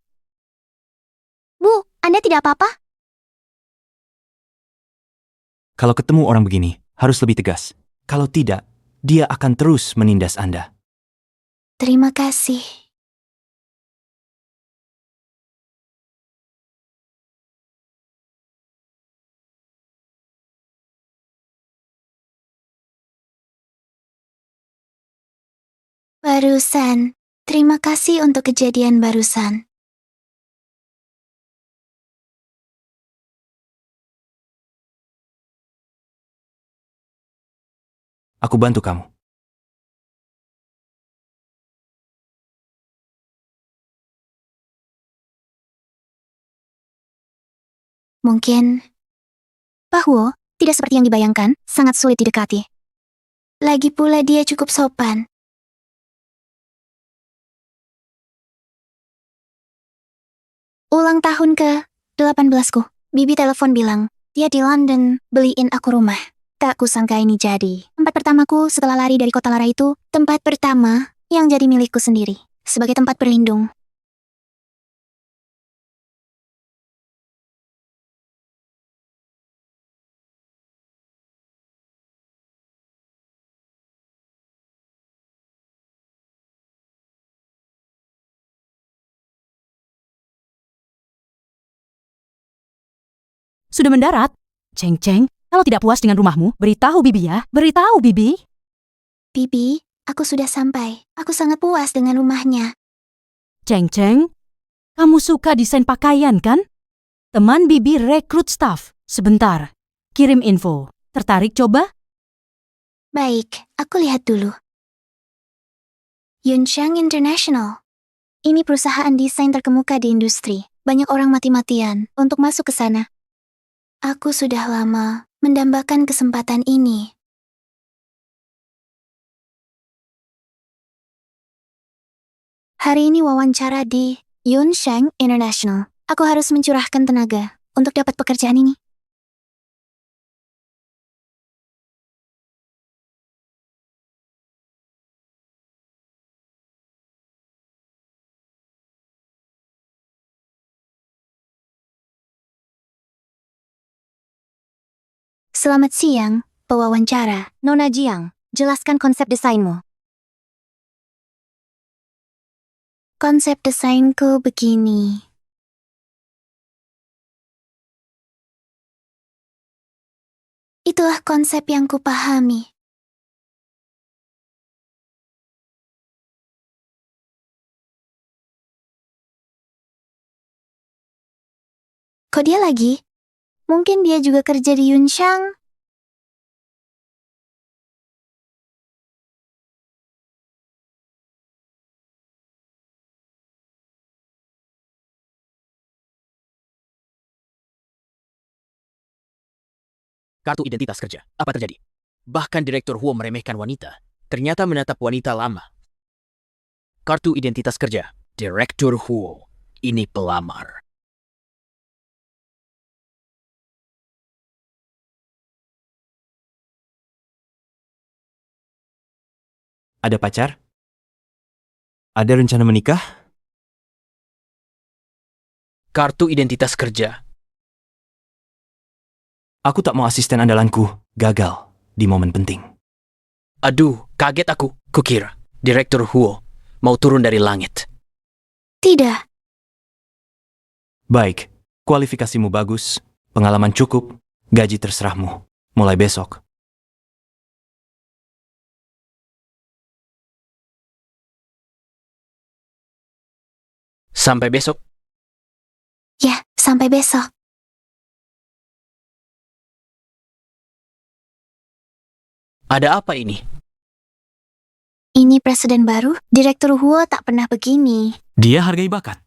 [SPEAKER 1] Bu, Anda tidak apa-apa?
[SPEAKER 3] Kalau ketemu orang begini, harus lebih tegas. Kalau tidak, dia akan terus menindas Anda.
[SPEAKER 1] Terima kasih. Barusan. Terima kasih untuk kejadian barusan.
[SPEAKER 3] Aku bantu kamu.
[SPEAKER 1] Mungkin Pak Huo tidak seperti yang dibayangkan, sangat sulit didekati. Lagi pula dia cukup sopan. Ulang tahun ke-18ku. Bibi telepon bilang, dia di London, beliin aku rumah. Tak kusangka ini jadi. Tempat pertamaku setelah lari dari kota lara itu, tempat pertama yang jadi milikku sendiri. Sebagai tempat berlindung.
[SPEAKER 9] Sudah mendarat? Ceng Ceng, kalau tidak puas dengan rumahmu, beritahu Bibi ya. Beritahu Bibi.
[SPEAKER 1] Bibi, aku sudah sampai. Aku sangat puas dengan rumahnya.
[SPEAKER 9] Ceng Ceng, kamu suka desain pakaian kan? Teman Bibi rekrut staf. Sebentar, kirim info. Tertarik coba?
[SPEAKER 1] Baik, aku lihat dulu. Yunxiang International. Ini perusahaan desain terkemuka di industri. Banyak orang mati-matian untuk masuk ke sana. Aku sudah lama mendambakan kesempatan ini. Hari ini wawancara di Yunxiang International. Aku harus mencurahkan tenaga untuk dapat pekerjaan ini. Selamat siang, pewawancara. Nona Jiang, jelaskan konsep desainmu. Konsep desainku begini. Itulah konsep yang kupahami. Kok dia lagi? Mungkin dia juga kerja di Yunxiang.
[SPEAKER 10] Kartu identitas kerja. Apa terjadi? Bahkan Direktur Huo meremehkan wanita. Ternyata menatap wanita lama. Kartu identitas kerja. Direktur Huo. Ini pelamar.
[SPEAKER 3] Ada pacar? Ada rencana menikah?
[SPEAKER 10] Kartu identitas kerja.
[SPEAKER 3] Aku tak mau asisten andalanku gagal di momen penting.
[SPEAKER 10] Aduh, kaget aku. Kukira Direktur Huo mau turun dari langit.
[SPEAKER 1] Tidak.
[SPEAKER 3] Baik, kualifikasimu bagus, pengalaman cukup, gaji terserahmu. Mulai besok.
[SPEAKER 10] Sampai besok.
[SPEAKER 1] Ya, sampai besok.
[SPEAKER 10] Ada apa ini?
[SPEAKER 1] Ini presiden baru, Direktur Huo tak pernah begini.
[SPEAKER 5] Dia hargai bakat.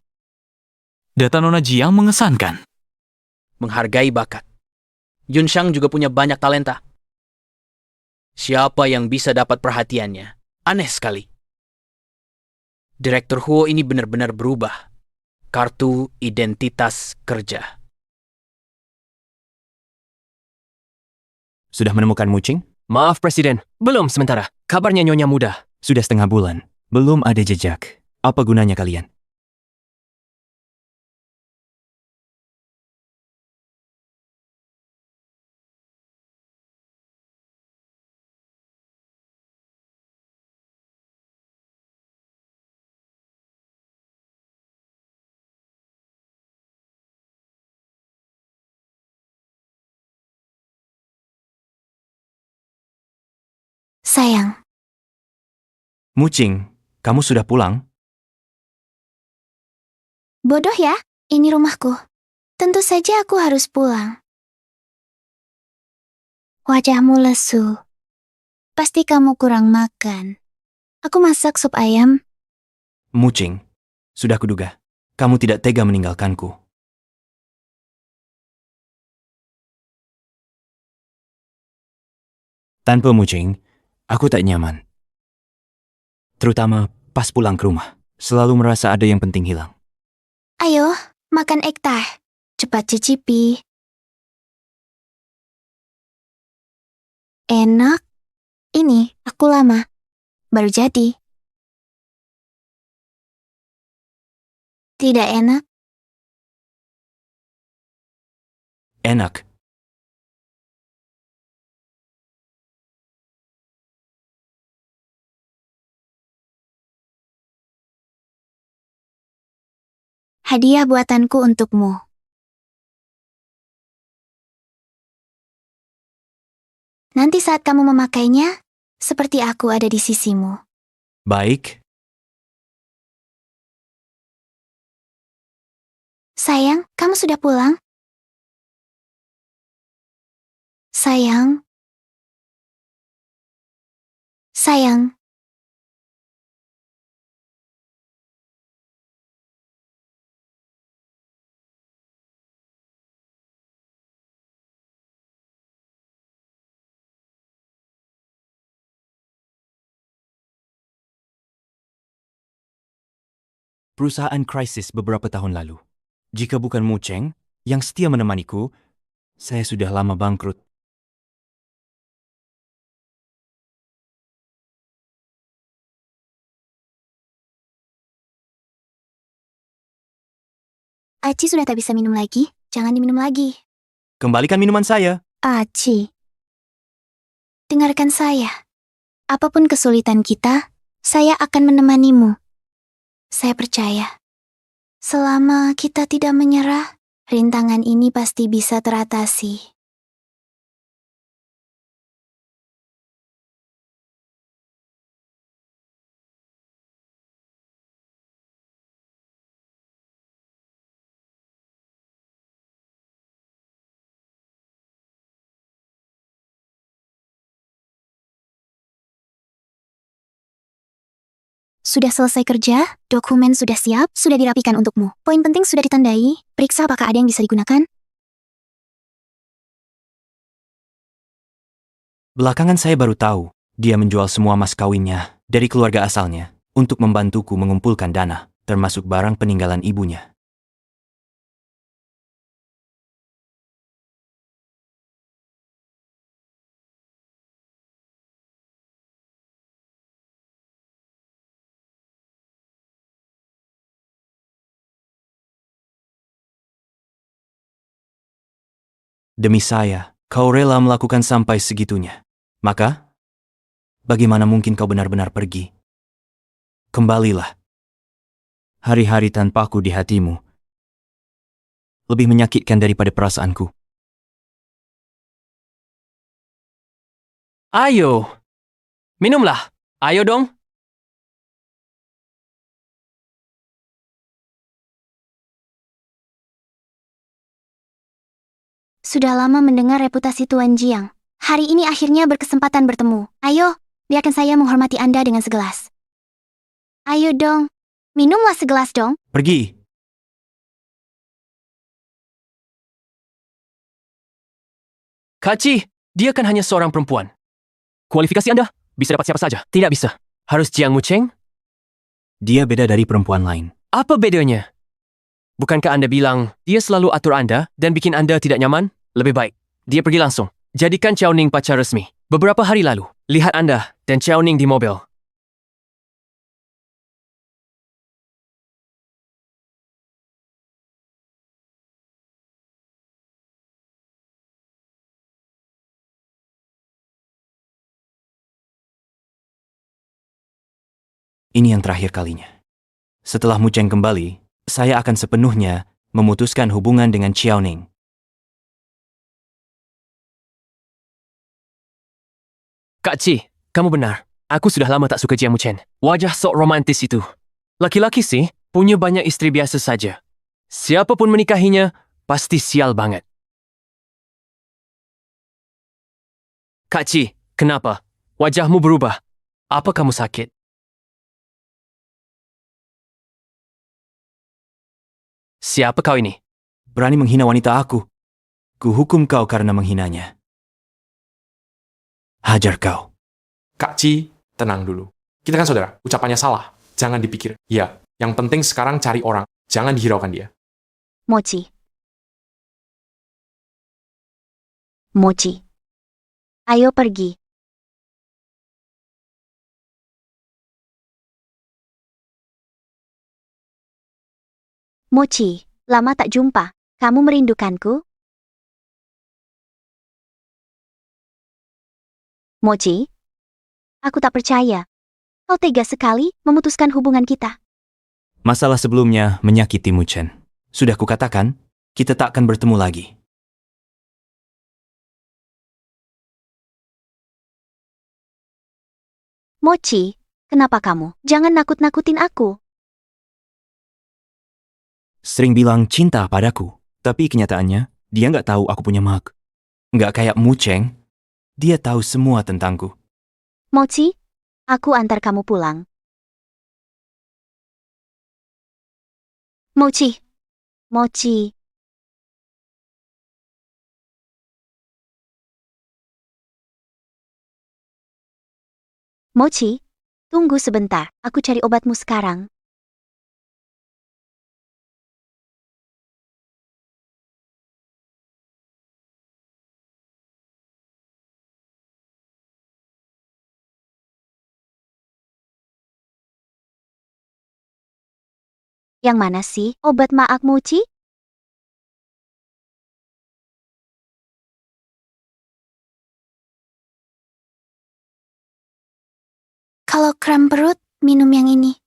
[SPEAKER 5] Data Nona Jiang mengesankan.
[SPEAKER 10] Menghargai bakat. Yunxiang juga punya banyak talenta. Siapa yang bisa dapat perhatiannya? Aneh sekali. Direktur Huo ini benar-benar berubah. Kartu identitas kerja.
[SPEAKER 3] Sudah menemukan Mucing?
[SPEAKER 2] Maaf, Presiden. Belum sementara. Kabarnya Nyonya muda.
[SPEAKER 3] Sudah setengah bulan. Belum ada jejak. Apa gunanya kalian?
[SPEAKER 1] Sayang,
[SPEAKER 3] Mucing, kamu sudah pulang?
[SPEAKER 1] bodoh ya, ini rumahku. Tentu saja aku harus pulang. Wajahmu lesu. Pasti kamu kurang makan. Aku masak sup ayam.
[SPEAKER 3] Mucing, sudah kuduga. Kamu tidak tega meninggalkanku. Tanpa Mucing, aku tak nyaman. Terutama pas pulang ke rumah. Selalu merasa ada yang penting hilang.
[SPEAKER 1] Ayo, makan egg tart. Cepat cicipi. Enak. Ini, aku lama. Baru jadi. Tidak enak.
[SPEAKER 3] Enak.
[SPEAKER 1] Hadiah buatanku untukmu. Nanti saat kamu memakainya, seperti aku ada di sisimu.
[SPEAKER 3] Baik.
[SPEAKER 1] Sayang, kamu sudah pulang? Sayang. Sayang.
[SPEAKER 3] Perusahaan krisis beberapa tahun lalu. Jika bukan Muceng yang setia menemaniku, saya sudah lama bangkrut.
[SPEAKER 1] Aci sudah tak bisa minum lagi. Jangan diminum lagi.
[SPEAKER 3] Kembalikan minuman saya.
[SPEAKER 1] Aci. Dengarkan saya. Apapun kesulitan kita, saya akan menemanimu. Saya percaya. Selama kita tidak menyerah, rintangan ini pasti bisa teratasi. Sudah selesai kerja, dokumen sudah siap, sudah dirapikan untukmu. Poin penting sudah ditandai, periksa apakah ada yang bisa digunakan.
[SPEAKER 3] Belakangan saya baru tahu, dia menjual semua mas kawinnya dari keluarga asalnya untuk membantuku mengumpulkan dana, termasuk barang peninggalan ibunya. Demi saya, kau rela melakukan sampai segitunya. Maka, bagaimana mungkin kau benar-benar pergi? Kembalilah. Hari-hari tanpaku di hatimu lebih menyakitkan daripada perasaanku.
[SPEAKER 2] Ayo. Minumlah. Ayo dong.
[SPEAKER 1] Sudah lama mendengar reputasi Tuan Jiang. Hari ini akhirnya berkesempatan bertemu. Ayo, biarkan saya menghormati Anda dengan segelas. Ayo dong. Minumlah segelas dong.
[SPEAKER 3] Pergi.
[SPEAKER 2] Kaci, dia kan hanya seorang perempuan. Kualifikasi Anda bisa dapat siapa saja. Tidak bisa. Harus Jiang Muceng?
[SPEAKER 3] Dia beda dari perempuan lain.
[SPEAKER 2] Apa bedanya? Bukankah Anda bilang dia selalu atur Anda dan bikin Anda tidak nyaman? Lebih baik, dia pergi langsung. Jadikan Chao Ning pacar resmi. Beberapa hari lalu, lihat Anda dan Chao Ning di mobil.
[SPEAKER 3] Ini yang terakhir kalinya. Setelah Mucheng kembali, saya akan sepenuhnya memutuskan hubungan dengan Xiao Ning.
[SPEAKER 2] Kak Ci, kamu benar. Aku sudah lama tak suka Jiang Muchen. Wajah sok romantis itu. Laki-laki sih, punya banyak istri biasa saja. Siapapun menikahinya, pasti sial banget. Kak Ci, kenapa? Wajahmu berubah. Apa kamu sakit? Siapa kau ini?
[SPEAKER 3] Berani menghina wanita aku. Kuhukum kau karena menghinanya. Hajar kau.
[SPEAKER 8] Kak Ci, tenang dulu. Kita kan saudara, ucapannya salah. Jangan dipikir. Ya, yang penting sekarang cari orang. Jangan dihiraukan dia.
[SPEAKER 4] Mochi. Mochi. Ayo pergi. Mochi, lama tak jumpa. Kamu merindukanku? Mochi? Aku tak percaya. Kau tega sekali memutuskan hubungan kita.
[SPEAKER 3] Masalah sebelumnya menyakiti Muchen. Sudah kukatakan, kita tak akan bertemu lagi.
[SPEAKER 4] Mochi, kenapa kamu? Jangan nakut-nakutin aku.
[SPEAKER 3] Sering bilang cinta padaku, tapi kenyataannya dia nggak tahu aku punya mak. Nggak kayak Mucheng, dia tahu semua tentangku.
[SPEAKER 4] Mochi, aku antar kamu pulang. Mochi. Mochi. Mochi, tunggu sebentar. Aku cari obatmu sekarang. Yang mana sih obat maak Mochi?
[SPEAKER 1] Kalau kram perut, minum yang ini.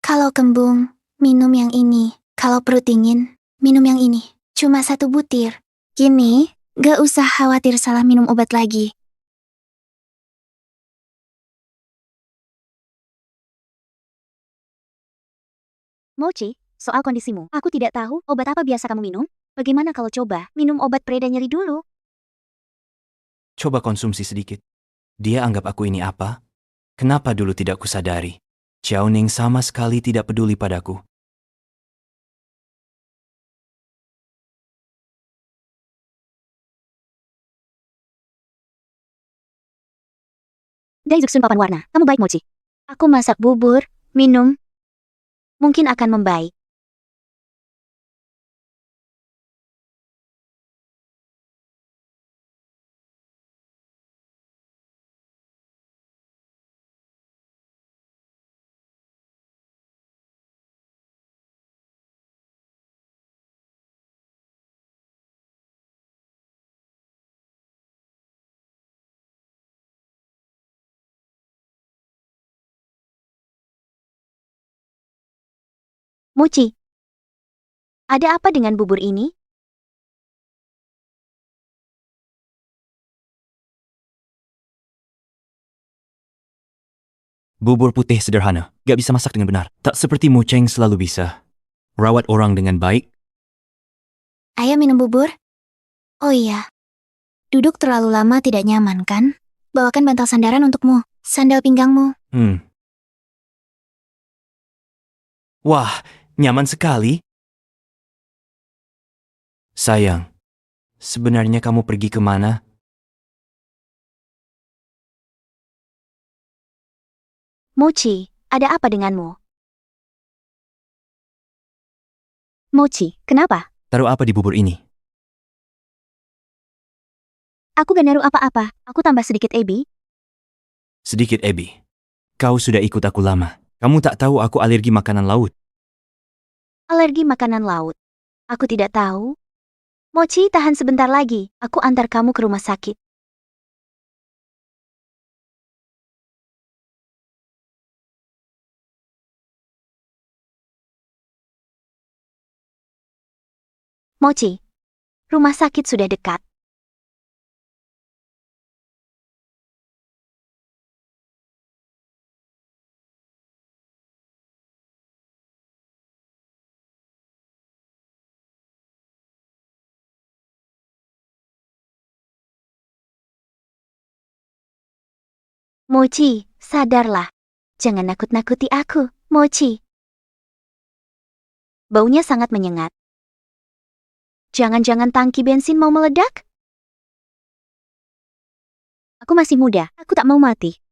[SPEAKER 1] Kalau kembung, minum yang ini. Kalau perut dingin, minum yang ini. Cuma 1 butir. Gini, gak usah khawatir salah minum obat lagi.
[SPEAKER 4] Mochi, soal kondisimu, aku tidak tahu obat apa biasa kamu minum. Bagaimana kalau coba minum obat pereda nyeri dulu?
[SPEAKER 3] Coba konsumsi sedikit. Dia anggap aku ini apa? Kenapa dulu tidak kusadari? Xiao Ning sama sekali tidak peduli padaku.
[SPEAKER 4] Daizuksun papan warna, kamu baik Mochi. Aku masak bubur, minum. Mungkin akan membaik. Mochi, ada apa dengan bubur ini?
[SPEAKER 3] Bubur putih sederhana, gak bisa masak dengan benar. Tak seperti Mucheng selalu bisa. Rawat orang dengan baik.
[SPEAKER 1] Ayo minum bubur. Oh iya, duduk terlalu lama tidak nyaman kan? Bawakan bantal sandaran untukmu, sandal pinggangmu.
[SPEAKER 3] Wah, nyaman sekali. Sayang, sebenarnya kamu pergi kemana?
[SPEAKER 4] Mochi, ada apa denganmu? Mochi, kenapa?
[SPEAKER 3] Taruh apa di bubur ini?
[SPEAKER 4] Aku gak naruh apa-apa. Aku tambah sedikit ebi.
[SPEAKER 3] Sedikit Ebi. Kau sudah ikut aku lama. Kamu tak tahu aku alergi makanan laut.
[SPEAKER 4] Alergi makanan laut. Aku tidak tahu. Mochi, tahan sebentar lagi. Aku antar kamu ke rumah sakit. Mochi, rumah sakit sudah dekat. Mochi, sadarlah. Jangan nakut-nakuti aku, Mochi. Baunya sangat menyengat. Jangan-jangan tangki bensin mau meledak? Aku masih muda, aku tak mau mati.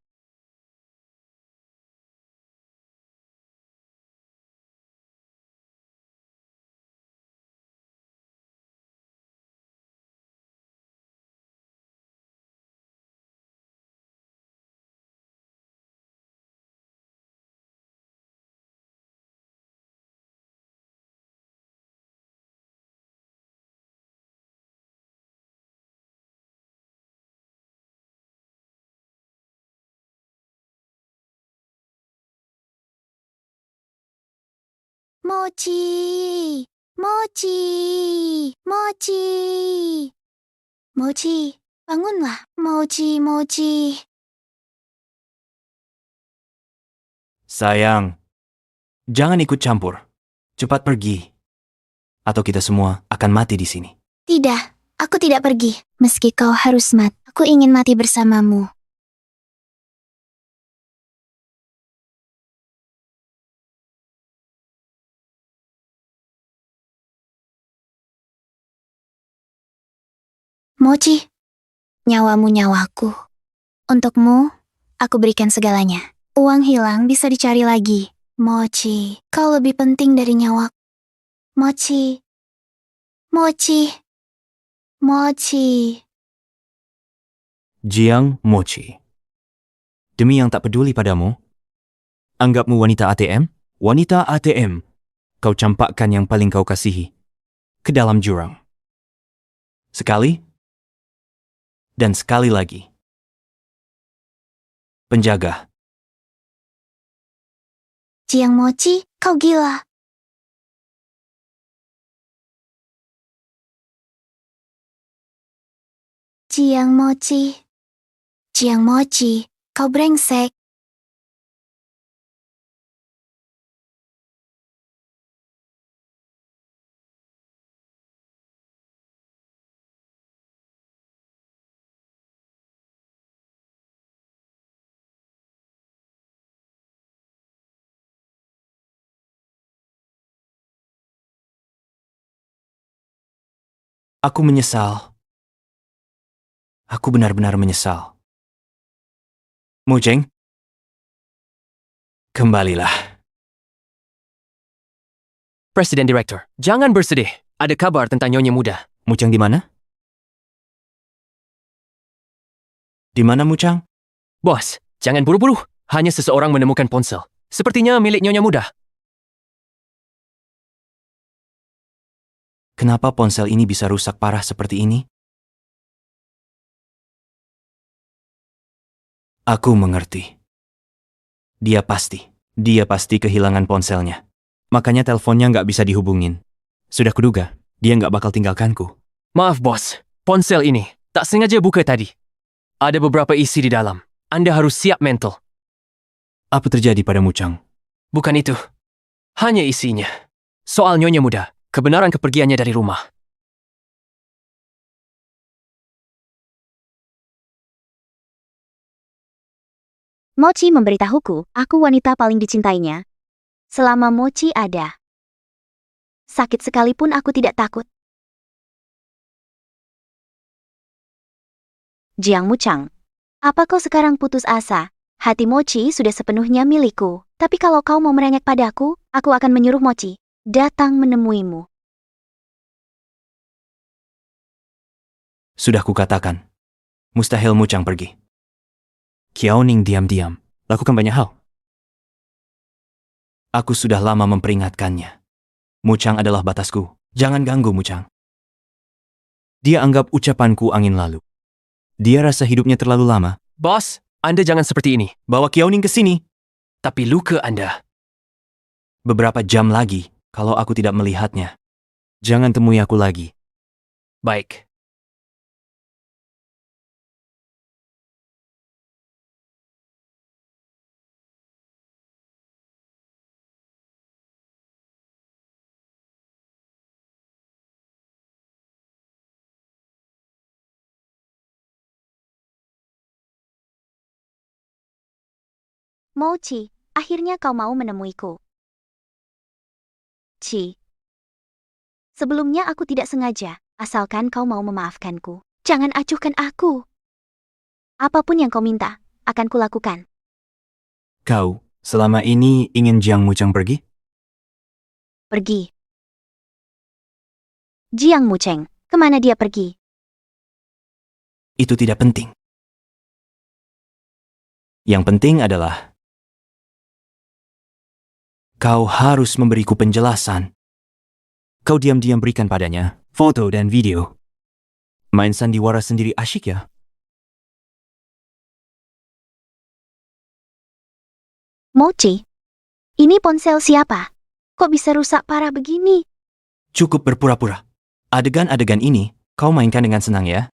[SPEAKER 1] Mochi, Mochi, Mochi. Mochi, bangunlah. Mochi, Mochi.
[SPEAKER 3] Sayang, jangan ikut campur. Cepat pergi. Atau kita semua akan mati di sini.
[SPEAKER 1] Tidak, aku tidak pergi. Meski kau harus mati, aku ingin mati bersamamu. Mochi, nyawamu nyawaku. Untukmu, aku berikan segalanya. Uang hilang bisa dicari lagi. Mochi, kau lebih penting dari nyawaku. Mochi, Mochi, Mochi.
[SPEAKER 3] Jiang Mochi. Demi yang tak peduli padamu, anggapmu wanita ATM? Wanita ATM. Kau campakkan yang paling kau kasihi ke dalam jurang. Sekali, dan sekali lagi. Penjaga.
[SPEAKER 1] Jiang Mochi, kau gila. Jiang Mochi. Jiang Mochi, kau brengsek.
[SPEAKER 3] Aku menyesal. Aku benar-benar menyesal. Mujeng, kembalilah.
[SPEAKER 2] Presiden Direktur, jangan bersedih. Ada kabar tentang Nyonya Muda.
[SPEAKER 3] Mujang di mana? Di mana Mujang?
[SPEAKER 2] Bos, jangan buru-buru. Hanya seseorang menemukan ponsel. Sepertinya milik Nyonya Muda.
[SPEAKER 3] Kenapa ponsel ini bisa rusak parah seperti ini? Aku mengerti. Dia pasti kehilangan ponselnya. Makanya teleponnya nggak bisa dihubungin. Sudah kuduga, dia nggak bakal tinggalkanku.
[SPEAKER 2] Maaf bos, ponsel ini tak sengaja buka tadi. Ada beberapa isi di dalam. Anda harus siap mental.
[SPEAKER 3] Apa terjadi pada Mujang?
[SPEAKER 2] Bukan itu. Hanya isinya. Soal Nyonya Muda, kebenaran kepergiannya dari rumah.
[SPEAKER 4] Mochi memberitahuku, aku wanita paling dicintainya. Selama Mochi ada. Sakit sekalipun aku tidak takut. Jiang Muchang, apa kau sekarang putus asa? Hati Mochi sudah sepenuhnya milikku. Tapi kalau kau mau merengek padaku, aku akan menyuruh Mochi datang menemuimu.
[SPEAKER 3] Sudah kukatakan. Mustahil Muchang pergi. Qiaoning diam-diam. Lakukan banyak hal. Aku sudah lama memperingatkannya. Muchang adalah batasku. Jangan ganggu Muchang. Dia anggap ucapanku angin lalu. Dia rasa hidupnya terlalu lama.
[SPEAKER 2] Bos, Anda jangan seperti ini.
[SPEAKER 3] Bawa Qiaoning ke sini.
[SPEAKER 2] Tapi luka Anda.
[SPEAKER 3] Beberapa jam lagi, kalau aku tidak melihatnya. Jangan temui aku lagi.
[SPEAKER 2] Baik.
[SPEAKER 4] Mochi, akhirnya kau mau menemuiku. Ci. Sebelumnya aku tidak sengaja, asalkan kau mau memaafkanku. Jangan acuhkan aku. Apapun yang kau minta, akan kulakukan.
[SPEAKER 3] Kau, selama ini ingin Jiang Muchang pergi?
[SPEAKER 4] Pergi. Jiang Mucheng, kemana dia pergi?
[SPEAKER 3] Itu tidak penting. Yang penting adalah kau harus memberiku penjelasan. Kau diam-diam berikan padanya foto dan video. Main sandiwara sendiri asyik ya?
[SPEAKER 4] Mochi, ini ponsel siapa? Kok bisa rusak parah begini?
[SPEAKER 3] Cukup berpura-pura. Adegan-adegan ini kau mainkan dengan senang ya?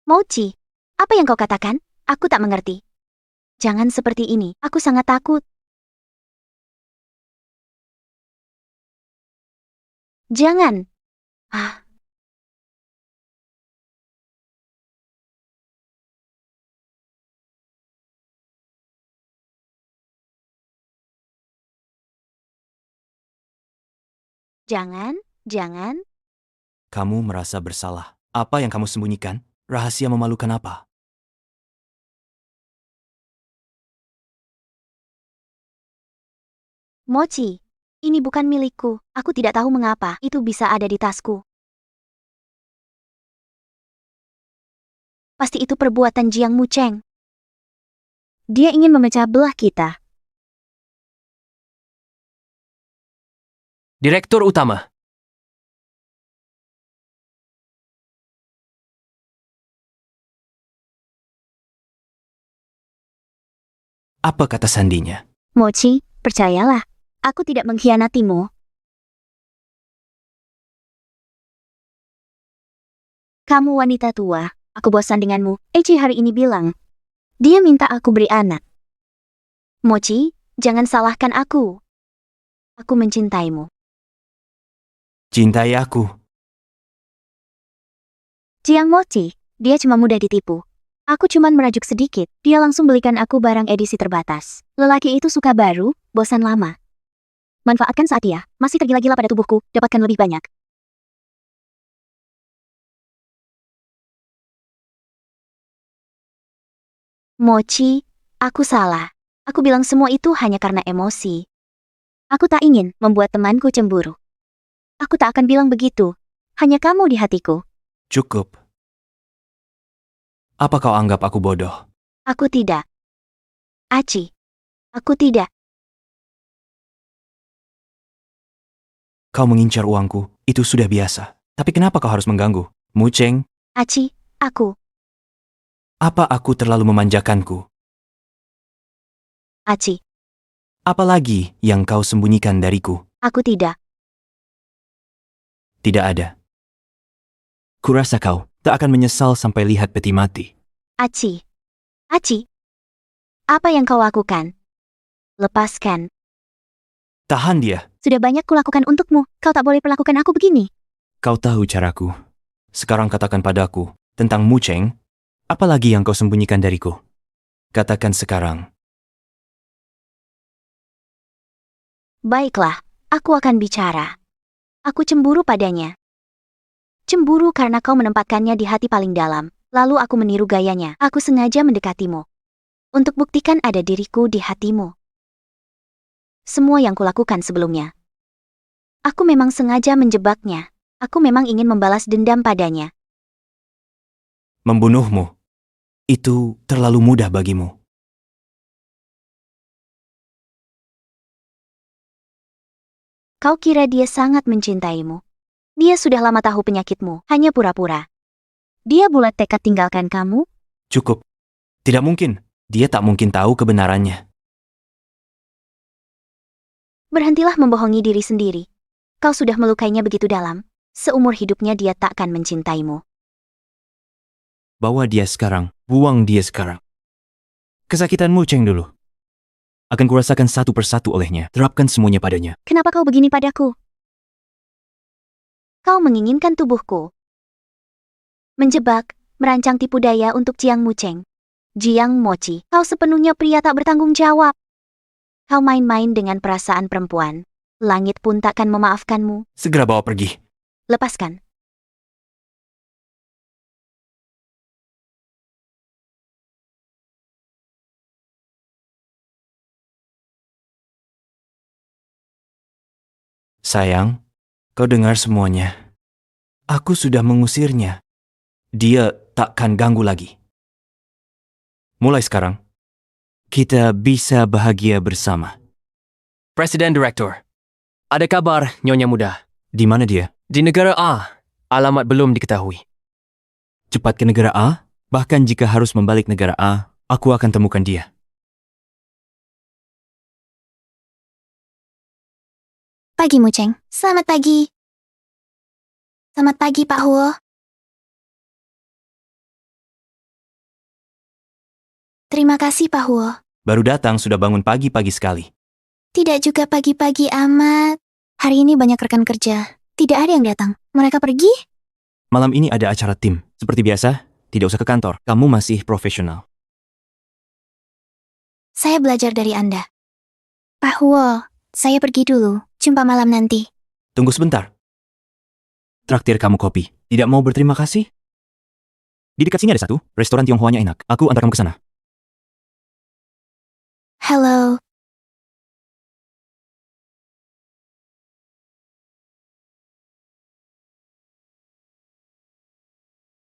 [SPEAKER 4] Mochi, apa yang kau katakan? Aku tak mengerti. Jangan seperti ini, aku sangat takut. Jangan. Ah. Jangan.
[SPEAKER 3] Kamu merasa bersalah. Apa yang kamu sembunyikan? Rahasia memalukan apa?
[SPEAKER 4] Mochi, ini bukan milikku. Aku tidak tahu mengapa itu bisa ada di tasku. Pasti itu perbuatan Jiang Mucheng. Dia ingin memecah belah kita.
[SPEAKER 2] Direktur Utama.
[SPEAKER 3] Apa kata sandinya?
[SPEAKER 4] Mochi, percayalah. Aku tidak mengkhianatimu. Kamu wanita tua, aku bosan denganmu. Eci hari ini bilang, dia minta aku beri anak. Mochi, jangan salahkan aku. Aku mencintaimu.
[SPEAKER 3] Cintai aku.
[SPEAKER 4] Jiang Mochi, dia cuma mudah ditipu. Aku cuman merajuk sedikit, dia langsung belikan aku barang edisi terbatas. Lelaki itu suka baru, bosan lama. Manfaatkan saat dia masih tergila-gila pada tubuhku, dapatkan lebih banyak. Mochi, aku salah. Aku bilang semua itu hanya karena emosi. Aku tak ingin membuat temanku cemburu. Aku tak akan bilang begitu. Hanya kamu di hatiku.
[SPEAKER 3] Cukup. Apa kau anggap aku bodoh?
[SPEAKER 4] Aku tidak. Aci, aku tidak.
[SPEAKER 3] Kau mengincar uangku, itu sudah biasa. Tapi kenapa kau harus mengganggu? Mucheng,
[SPEAKER 4] Aci, aku.
[SPEAKER 3] apa aku terlalu memanjakanku?
[SPEAKER 4] Aci,
[SPEAKER 3] Apalagi yang kau sembunyikan dariku?
[SPEAKER 4] aku tidak.
[SPEAKER 3] Tidak ada. Kurasa kau tak akan menyesal sampai lihat peti mati.
[SPEAKER 4] Aci. Aci. Apa yang kau lakukan? Lepaskan.
[SPEAKER 3] Tahan dia.
[SPEAKER 4] Sudah banyak kulakukan untukmu. Kau tak boleh perlakukan aku begini.
[SPEAKER 3] Kau tahu caraku. Sekarang katakan padaku tentang Mucheng. Apalagi yang kau sembunyikan dariku? Katakan sekarang.
[SPEAKER 4] Baiklah, aku akan bicara. Aku cemburu padanya. Cemburu karena kau menempatkannya di hati paling dalam. Lalu aku meniru gayanya. Aku sengaja mendekatimu. Untuk buktikan ada diriku di hatimu. Semua yang kulakukan sebelumnya. Aku memang sengaja menjebaknya. Aku memang ingin membalas dendam padanya.
[SPEAKER 3] Membunuhmu. Itu terlalu mudah bagimu.
[SPEAKER 4] Kau kira dia sangat mencintaimu. Dia sudah lama tahu penyakitmu, hanya pura-pura. Dia bulat tekad tinggalkan kamu.
[SPEAKER 3] Cukup. Tidak mungkin. Dia tak mungkin tahu kebenarannya.
[SPEAKER 4] Berhentilah membohongi diri sendiri. Kau sudah melukainya begitu dalam. Seumur hidupnya dia takkan mencintaimu.
[SPEAKER 3] Bawa dia sekarang. Buang dia sekarang. Kesakitanmu, Cheng, dulu. Akan kurasakan satu persatu olehnya. Terapkan semuanya padanya.
[SPEAKER 4] Kenapa kau begini padaku? Kau menginginkan tubuhku. Menjebak, merancang tipu daya untuk Jiang Mucheng. Jiang Mochi, kau sepenuhnya pria tak bertanggung jawab. Kau main-main dengan perasaan perempuan. Langit pun takkan memaafkanmu.
[SPEAKER 3] Segera bawa pergi.
[SPEAKER 4] Lepaskan.
[SPEAKER 3] Sayang, kau dengar semuanya. Aku sudah mengusirnya. Dia takkan ganggu lagi. Mulai sekarang, kita bisa bahagia bersama.
[SPEAKER 2] Presiden Direktur. Ada kabar, Nyonya Muda.
[SPEAKER 3] Di mana dia?
[SPEAKER 2] Di negara A. Alamat belum diketahui.
[SPEAKER 3] Cepat ke negara A? Bahkan jika harus membalik negara A, aku akan temukan dia.
[SPEAKER 1] Pagi, Mucheng. Selamat pagi. Selamat pagi, Pak Huo. Terima kasih, Pak Huo.
[SPEAKER 3] Baru datang sudah bangun pagi-pagi sekali.
[SPEAKER 1] Tidak juga pagi-pagi amat. Hari ini banyak rekan kerja. Tidak ada yang datang. Mereka pergi?
[SPEAKER 3] Malam ini ada acara tim. Seperti biasa, tidak usah ke kantor. Kamu masih profesional.
[SPEAKER 1] Saya belajar dari Anda. Pak Huo, saya pergi dulu. Jumpa malam nanti.
[SPEAKER 3] Tunggu sebentar. Traktir kamu kopi. Tidak mau berterima kasih? Di dekat sini ada satu, restoran Tionghoanya enak. Aku antar kamu ke sana.
[SPEAKER 1] Halo.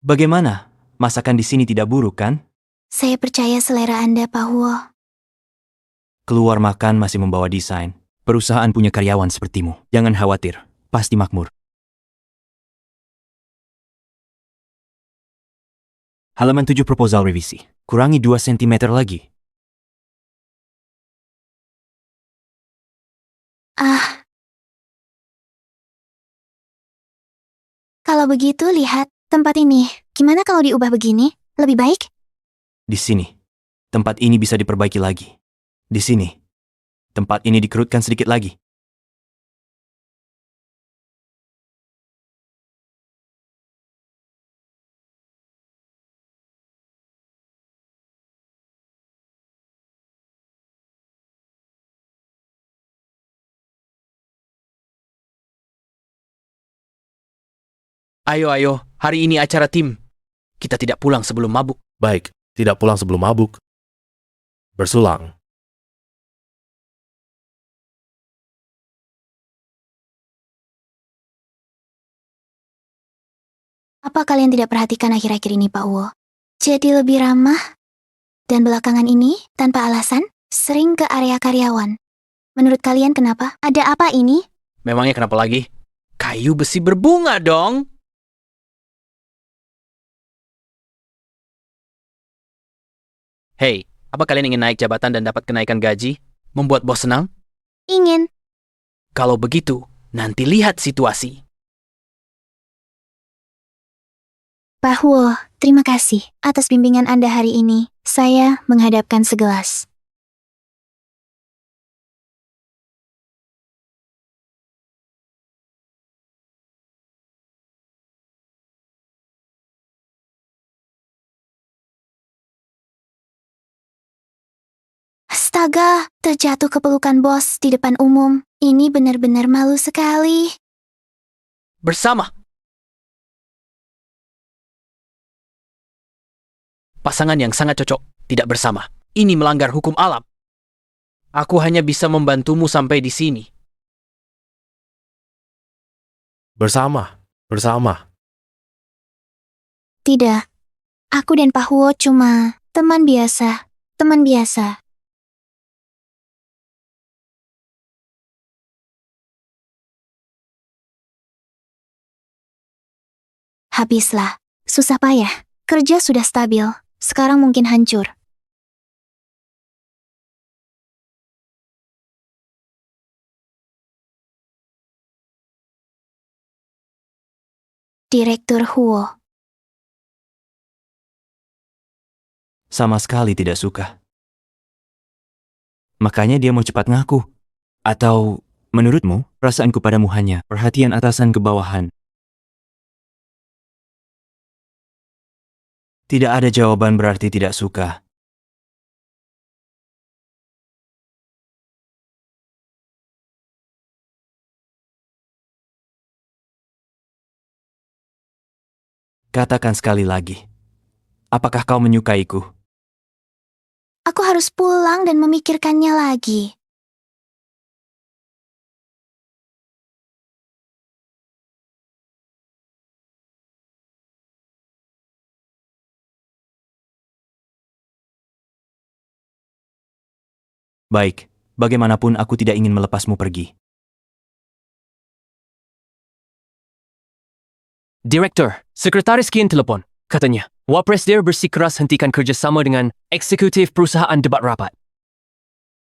[SPEAKER 3] Bagaimana? Masakan di sini tidak buruk, kan?
[SPEAKER 1] Saya percaya selera Anda, Pak Huo.
[SPEAKER 3] Keluar makan masih membawa desain. Perusahaan punya karyawan sepertimu. Jangan khawatir, pasti makmur. Halaman 7 proposal revisi. Kurangi 2 cm lagi.
[SPEAKER 1] Kalau begitu, lihat tempat ini. Gimana kalau diubah begini? Lebih baik?
[SPEAKER 3] Di sini, tempat ini bisa diperbaiki lagi. Di sini, tempat ini dikerutkan sedikit lagi.
[SPEAKER 10] Ayo, hari ini acara tim. Kita tidak pulang sebelum mabuk.
[SPEAKER 11] Baik, tidak pulang sebelum mabuk. Bersulang.
[SPEAKER 1] Apa kalian tidak perhatikan akhir-akhir ini, Pak Huo? Jadi lebih ramah. Dan belakangan ini, tanpa alasan, sering ke area karyawan. Menurut kalian kenapa? Ada apa ini?
[SPEAKER 10] Memangnya kenapa lagi? Kayu besi berbunga dong. Hei, apa kalian ingin naik jabatan dan dapat kenaikan gaji? Membuat bos senang?
[SPEAKER 1] Ingin.
[SPEAKER 10] Kalau begitu, nanti lihat situasi.
[SPEAKER 1] Pak Huo, terima kasih atas bimbingan Anda hari ini. Saya menghadapkan segelas. Astaga, terjatuh ke pelukan bos di depan umum. Ini benar-benar malu sekali.
[SPEAKER 10] Bersama. Pasangan yang sangat cocok, tidak bersama. Ini melanggar hukum alam. Aku hanya bisa membantumu sampai di sini.
[SPEAKER 11] Bersama. Bersama.
[SPEAKER 1] Tidak. Aku dan Pak Huo cuma teman biasa. Teman biasa. Habislah. Susah payah. Kerja sudah stabil. Sekarang mungkin hancur. Direktur Huo.
[SPEAKER 3] Sama sekali tidak suka. Makanya dia mau cepat ngaku. Atau, menurutmu, perasaanku padamu hanya perhatian atasan ke bawahan? Tidak ada jawaban berarti tidak suka. Katakan sekali lagi. Apakah kau menyukaiku?
[SPEAKER 1] Aku harus pulang dan memikirkannya lagi.
[SPEAKER 3] Baik, bagaimanapun aku tidak ingin melepasmu pergi.
[SPEAKER 2] Direktur, sekretaris Kian telepon. Katanya, Wapres dia bersikeras hentikan kerjasama dengan eksekutif perusahaan debat rapat.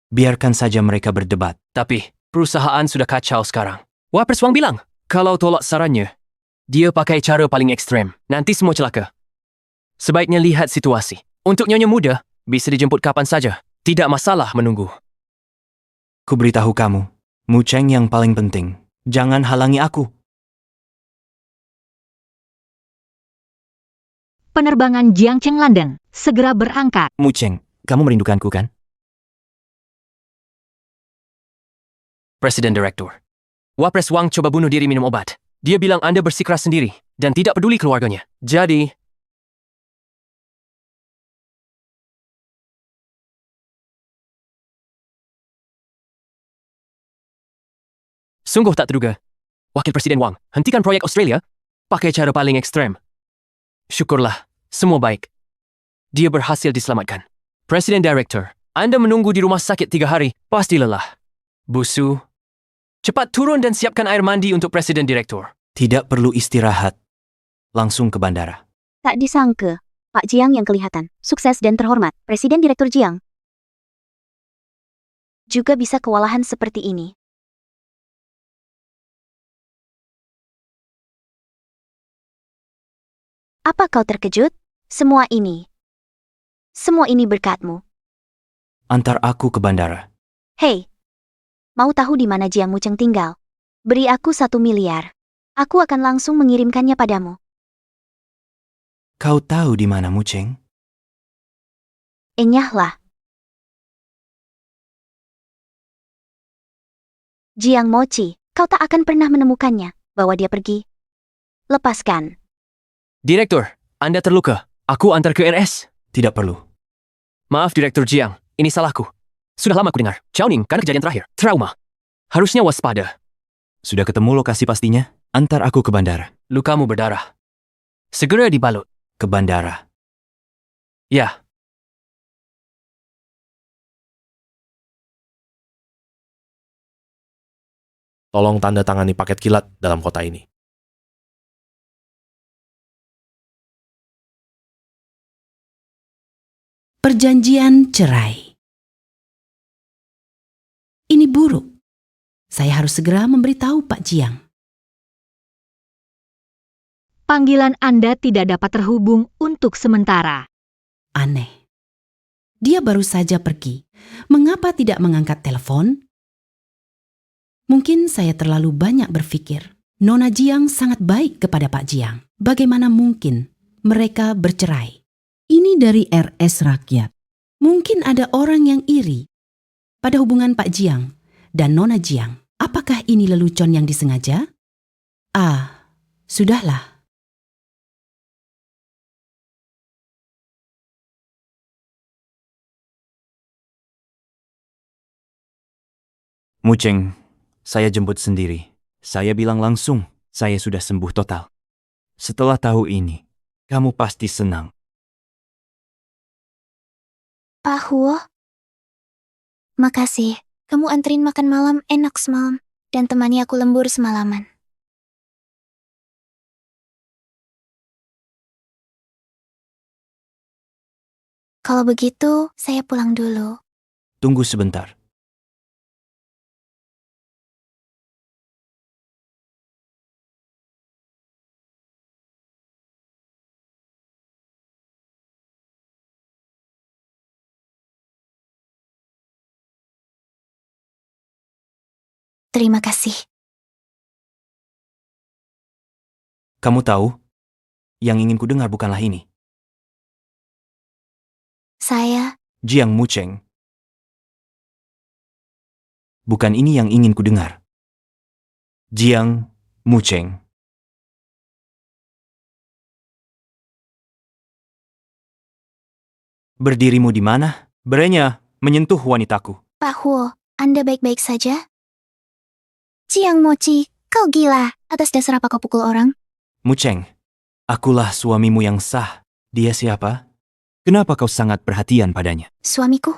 [SPEAKER 3] Biarkan saja mereka berdebat.
[SPEAKER 2] Tapi, perusahaan sudah kacau sekarang. Wapres Wang bilang, kalau tolak sarannya, dia pakai cara paling ekstrem. Nanti semua celaka. Sebaiknya lihat situasi. Untuk nyonya muda, bisa dijemput kapan saja. Tidak masalah menunggu.
[SPEAKER 3] Ku beritahu kamu, Mu Cheng yang paling penting. Jangan halangi aku.
[SPEAKER 9] Penerbangan Jiangcheng London segera berangkat.
[SPEAKER 3] Mu Cheng, kamu merindukanku kan?
[SPEAKER 2] Presiden Direktur. Wapres Wang coba bunuh diri minum obat. Dia bilang Anda bersikeras sendiri dan tidak peduli keluarganya. Jadi, sungguh tak terduga. Wakil Presiden Wang hentikan proyek Australia pakai cara paling ekstrem. Syukurlah, semua baik. Dia berhasil diselamatkan. Presiden Direktur, Anda menunggu di rumah sakit 3 hari, pasti lelah. Busu, cepat turun dan siapkan air mandi untuk Presiden Direktur.
[SPEAKER 3] Tidak perlu istirahat. Langsung ke bandara.
[SPEAKER 4] Tak disangka, Pak Jiang yang kelihatan sukses dan terhormat, Presiden Direktur Jiang, juga bisa kewalahan seperti ini. Apa kau terkejut? Semua ini berkatmu.
[SPEAKER 3] Antar aku ke bandara.
[SPEAKER 4] Hei, mau tahu di mana Jiang Mucheng tinggal? Beri aku 1 miliar. Aku akan langsung mengirimkannya padamu.
[SPEAKER 3] Kau tahu di mana Mu Cheng?
[SPEAKER 4] Enyahlah. Jiang Mochi, kau tak akan pernah menemukannya. Bawa dia pergi. Lepaskan.
[SPEAKER 2] Direktur, Anda terluka. Aku antar ke RS.
[SPEAKER 3] Tidak perlu.
[SPEAKER 2] Maaf Direktur Jiang, ini salahku. Sudah lama aku dengar. Chao Ning karena kejadian terakhir. Trauma. Harusnya waspada.
[SPEAKER 3] Sudah ketemu lokasi pastinya? Antar aku ke bandara.
[SPEAKER 2] Lukamu berdarah. Segera dibalut.
[SPEAKER 3] Ke bandara.
[SPEAKER 2] Ya.
[SPEAKER 11] Tolong tanda tangani paket kilat dalam kota ini.
[SPEAKER 9] Perjanjian cerai. Ini buruk. Saya harus segera memberitahu Pak Jiang. Panggilan Anda tidak dapat terhubung untuk sementara. Aneh. Dia baru saja pergi. Mengapa tidak mengangkat telepon? Mungkin saya terlalu banyak berpikir. Nona Jiang sangat baik kepada Pak Jiang. Bagaimana mungkin mereka bercerai? Ini dari RS Rakyat. Mungkin ada orang yang iri pada hubungan Pak Jiang dan Nona Jiang. Apakah ini lelucon yang disengaja? Sudahlah.
[SPEAKER 3] Muceng, saya jemput sendiri. Saya bilang langsung, saya sudah sembuh total. Setelah tahu ini, kamu pasti senang.
[SPEAKER 1] Pak Huo, makasih. Kamu anterin makan malam enak semalam, dan temani aku lembur semalaman. Kalau begitu, saya pulang dulu.
[SPEAKER 3] Tunggu sebentar.
[SPEAKER 1] Terima kasih.
[SPEAKER 3] Kamu tahu, yang ingin ku dengar bukanlah ini.
[SPEAKER 1] Saya,
[SPEAKER 3] Jiang Muceng. Bukan ini yang ingin ku dengar. Jiang Muceng. Berdirimu di mana? Berenya menyentuh wanitaku.
[SPEAKER 1] Pak Huo, Anda baik-baik saja? Jiang Mochi, kau gila. Atas dasar apa kau pukul orang?
[SPEAKER 3] Muceng, akulah suamimu yang sah. Dia siapa? Kenapa kau sangat perhatian padanya?
[SPEAKER 1] Suamiku?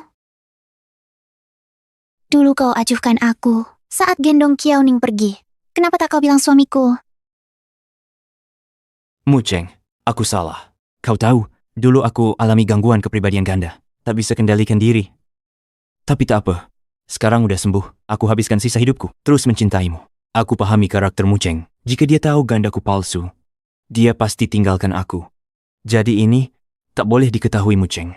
[SPEAKER 1] Dulu kau acuhkan aku saat gendong Kiao Ning pergi. Kenapa tak kau bilang suamiku?
[SPEAKER 3] Muceng, aku salah. Kau tahu, dulu aku alami gangguan kepribadian ganda. Tak bisa kendalikan diri. Tapi tak apa. Sekarang udah sembuh. Aku habiskan sisa hidupku terus mencintaimu. Aku pahami karakter Muceng. Jika dia tahu gandaku palsu, dia pasti tinggalkan aku. Jadi ini tak boleh diketahui Muceng.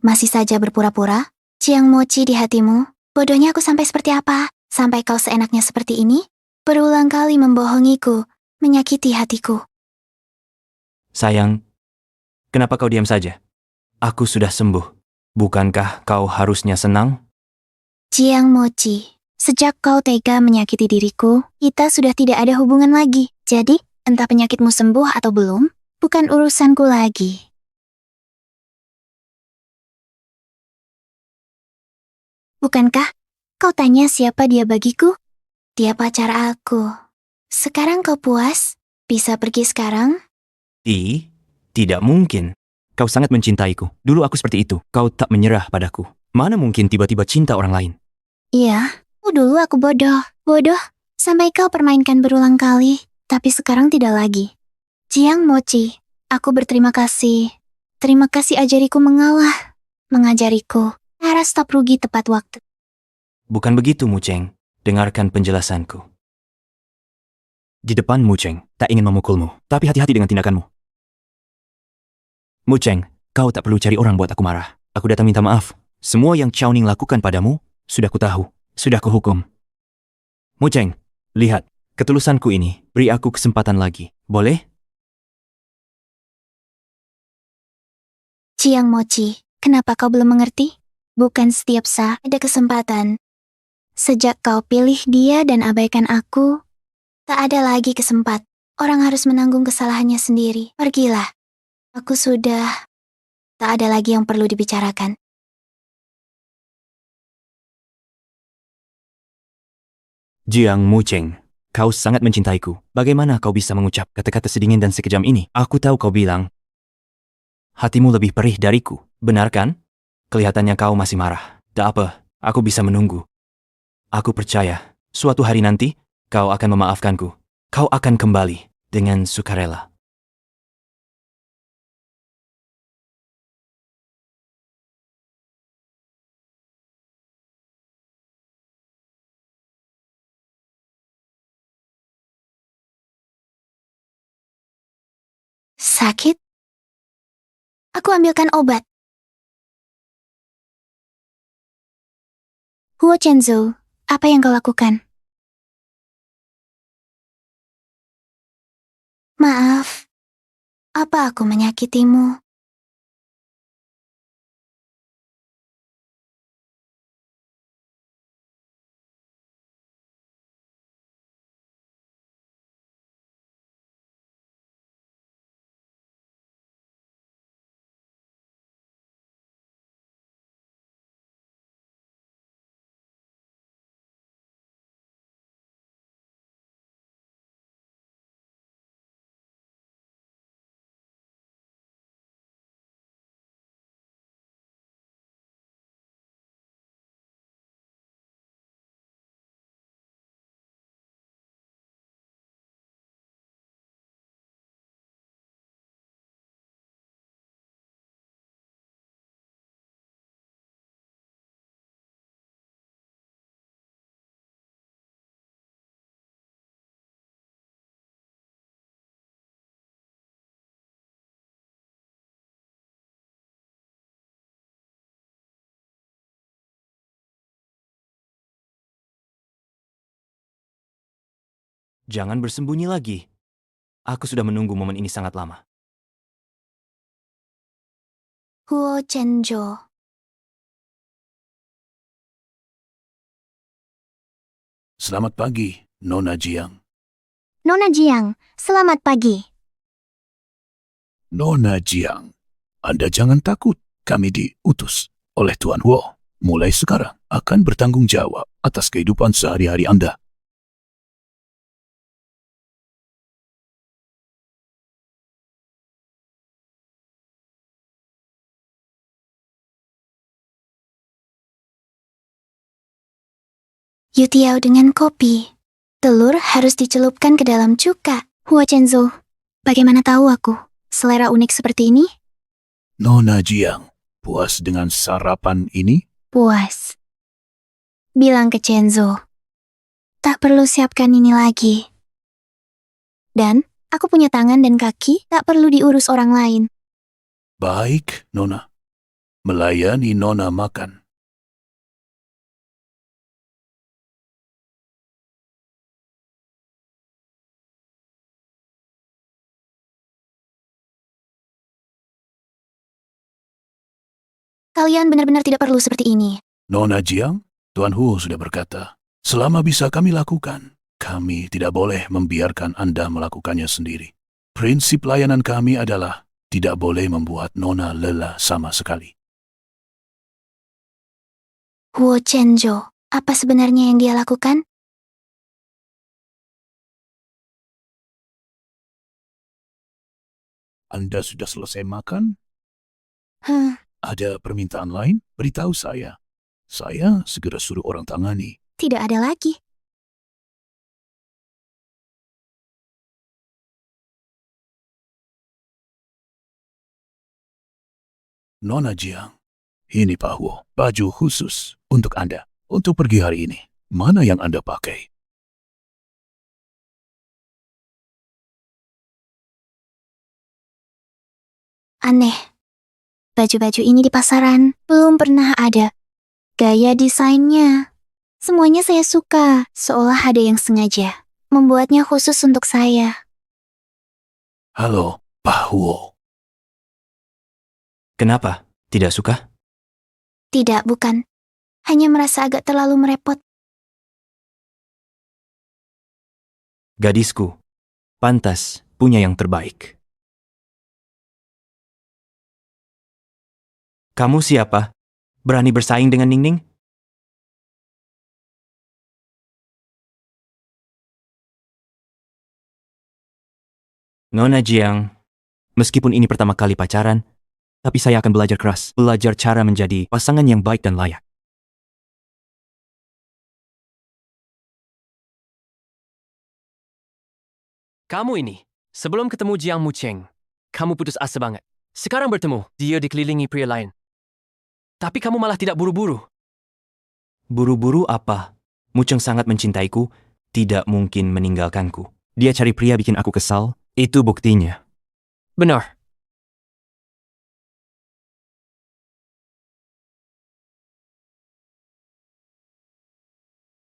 [SPEAKER 1] Masih saja berpura-pura? Jiang Mochi di hatimu? Bodohnya aku sampai seperti apa? Sampai kau seenaknya seperti ini? Berulang kali membohongiku, menyakiti hatiku.
[SPEAKER 3] Sayang, kenapa kau diam saja? Aku sudah sembuh. Bukankah kau harusnya senang?
[SPEAKER 1] Jiang Mochi, sejak kau tega menyakiti diriku, kita sudah tidak ada hubungan lagi. Jadi, entah penyakitmu sembuh atau belum, bukan urusanku lagi. Bukankah kau tanya siapa dia bagiku? Dia pacar aku. Sekarang kau puas? Bisa pergi sekarang?
[SPEAKER 3] Tidak mungkin. Kau sangat mencintaiku. Dulu aku seperti itu. Kau tak menyerah padaku. Mana mungkin tiba-tiba cinta orang lain?
[SPEAKER 1] Iya, dulu aku bodoh. Bodoh, sampai kau permainkan berulang kali. Tapi sekarang tidak lagi. Jiang Mochi, aku berterima kasih. Terima kasih ajariku mengalah. Mengajariku cara stop rugi tepat waktu.
[SPEAKER 3] Bukan begitu, Muceng. Dengarkan penjelasanku. Di depan Muceng, tak ingin memukulmu. Tapi hati-hati dengan tindakanmu. Muceng, kau tak perlu cari orang buat aku marah. Aku datang minta maaf. Semua yang Chao Ning lakukan padamu, sudah kutahu. Sudah kuhukum. Muceng, lihat. Ketulusanku ini, beri aku kesempatan lagi. Boleh?
[SPEAKER 1] Jiang Mochi, kenapa kau belum mengerti? Bukan setiap saat ada kesempatan. Sejak kau pilih dia dan abaikan aku, tak ada lagi kesempat. Orang harus menanggung kesalahannya sendiri. Pergilah. Aku sudah tak ada lagi yang perlu dibicarakan.
[SPEAKER 3] Jiang Muceng, kau sangat mencintaiku. Bagaimana kau bisa mengucap kata-kata sedingin dan sekejam ini? Aku tahu kau bilang, hatimu lebih perih dariku. Benar kan? Kelihatannya kau masih marah. Tak apa, aku bisa menunggu. Aku percaya, suatu hari nanti, kau akan memaafkanku. Kau akan kembali dengan sukarela.
[SPEAKER 1] Sakit? Aku ambilkan obat. Huo Chenzo, apa yang kau lakukan? Maaf, apa aku menyakitimu?
[SPEAKER 3] Jangan bersembunyi lagi. Aku sudah menunggu momen ini sangat lama.
[SPEAKER 1] Huo Chenjo.
[SPEAKER 12] Selamat pagi, Nona Jiang.
[SPEAKER 1] Nona Jiang, selamat pagi.
[SPEAKER 12] Nona Jiang, Anda jangan takut. Kami diutus oleh Tuan Huo. Mulai sekarang akan bertanggung jawab atas kehidupan sehari-hari Anda.
[SPEAKER 1] Yutiao dengan kopi. Telur harus dicelupkan ke dalam cuka. Huo Chenzo, bagaimana tahu aku selera unik seperti ini?
[SPEAKER 12] Nona Jiang, puas dengan sarapan ini?
[SPEAKER 1] Puas. Bilang ke Chenzo, tak perlu siapkan ini lagi. Dan aku punya tangan dan kaki, tak perlu diurus orang lain.
[SPEAKER 12] Baik, Nona. Melayani Nona makan.
[SPEAKER 1] Kalian benar-benar tidak perlu seperti ini.
[SPEAKER 12] Nona Jiang, Tuan Huo sudah berkata, selama bisa kami lakukan, kami tidak boleh membiarkan Anda melakukannya sendiri. Prinsip layanan kami adalah tidak boleh membuat Nona lelah sama sekali.
[SPEAKER 1] Huo Chenjo, apa sebenarnya yang dia lakukan?
[SPEAKER 12] Anda sudah selesai makan?
[SPEAKER 1] Hah,
[SPEAKER 12] Ada permintaan lain? Beritahu saya. Saya segera suruh orang tangani.
[SPEAKER 1] tidak ada lagi.
[SPEAKER 12] Nona Jiang, ini Pak Huo, baju khusus untuk Anda. Untuk pergi hari ini. Mana yang Anda pakai?
[SPEAKER 1] Aneh. Baju-baju ini di pasaran belum pernah ada. Gaya desainnya, semuanya saya suka. Seolah ada yang sengaja membuatnya khusus untuk saya.
[SPEAKER 12] Halo, Pak Huo.
[SPEAKER 3] Kenapa? Tidak suka?
[SPEAKER 1] Tidak, bukan. Hanya merasa agak terlalu merepot.
[SPEAKER 3] Gadisku, pantas punya yang terbaik. Kamu siapa? Berani bersaing dengan Ningning? Nona Jiang, meskipun ini pertama kali pacaran, tapi saya akan belajar keras, belajar cara menjadi pasangan yang baik dan layak.
[SPEAKER 2] Kamu ini, sebelum ketemu Jiang Mucheng, kamu putus asa banget. Sekarang bertemu, dia dikelilingi pria lain. Tapi kamu malah tidak buru-buru.
[SPEAKER 3] Buru-buru apa? Mucheng sangat mencintaiku, tidak mungkin meninggalkanku. Dia cari pria bikin aku kesal, itu buktinya.
[SPEAKER 2] Benar.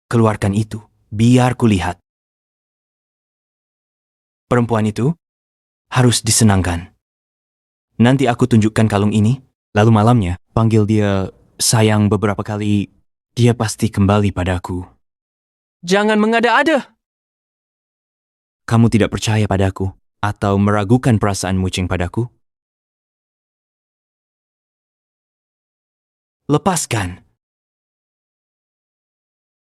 [SPEAKER 3] Keluarkan itu, biar kulihat. Perempuan itu harus disenangkan. Nanti aku tunjukkan kalung ini, lalu malamnya panggil dia sayang beberapa kali, dia pasti kembali padaku.
[SPEAKER 2] Jangan mengada-ada.
[SPEAKER 3] Kamu tidak percaya padaku atau meragukan perasaan Mucheng padaku? Lepaskan.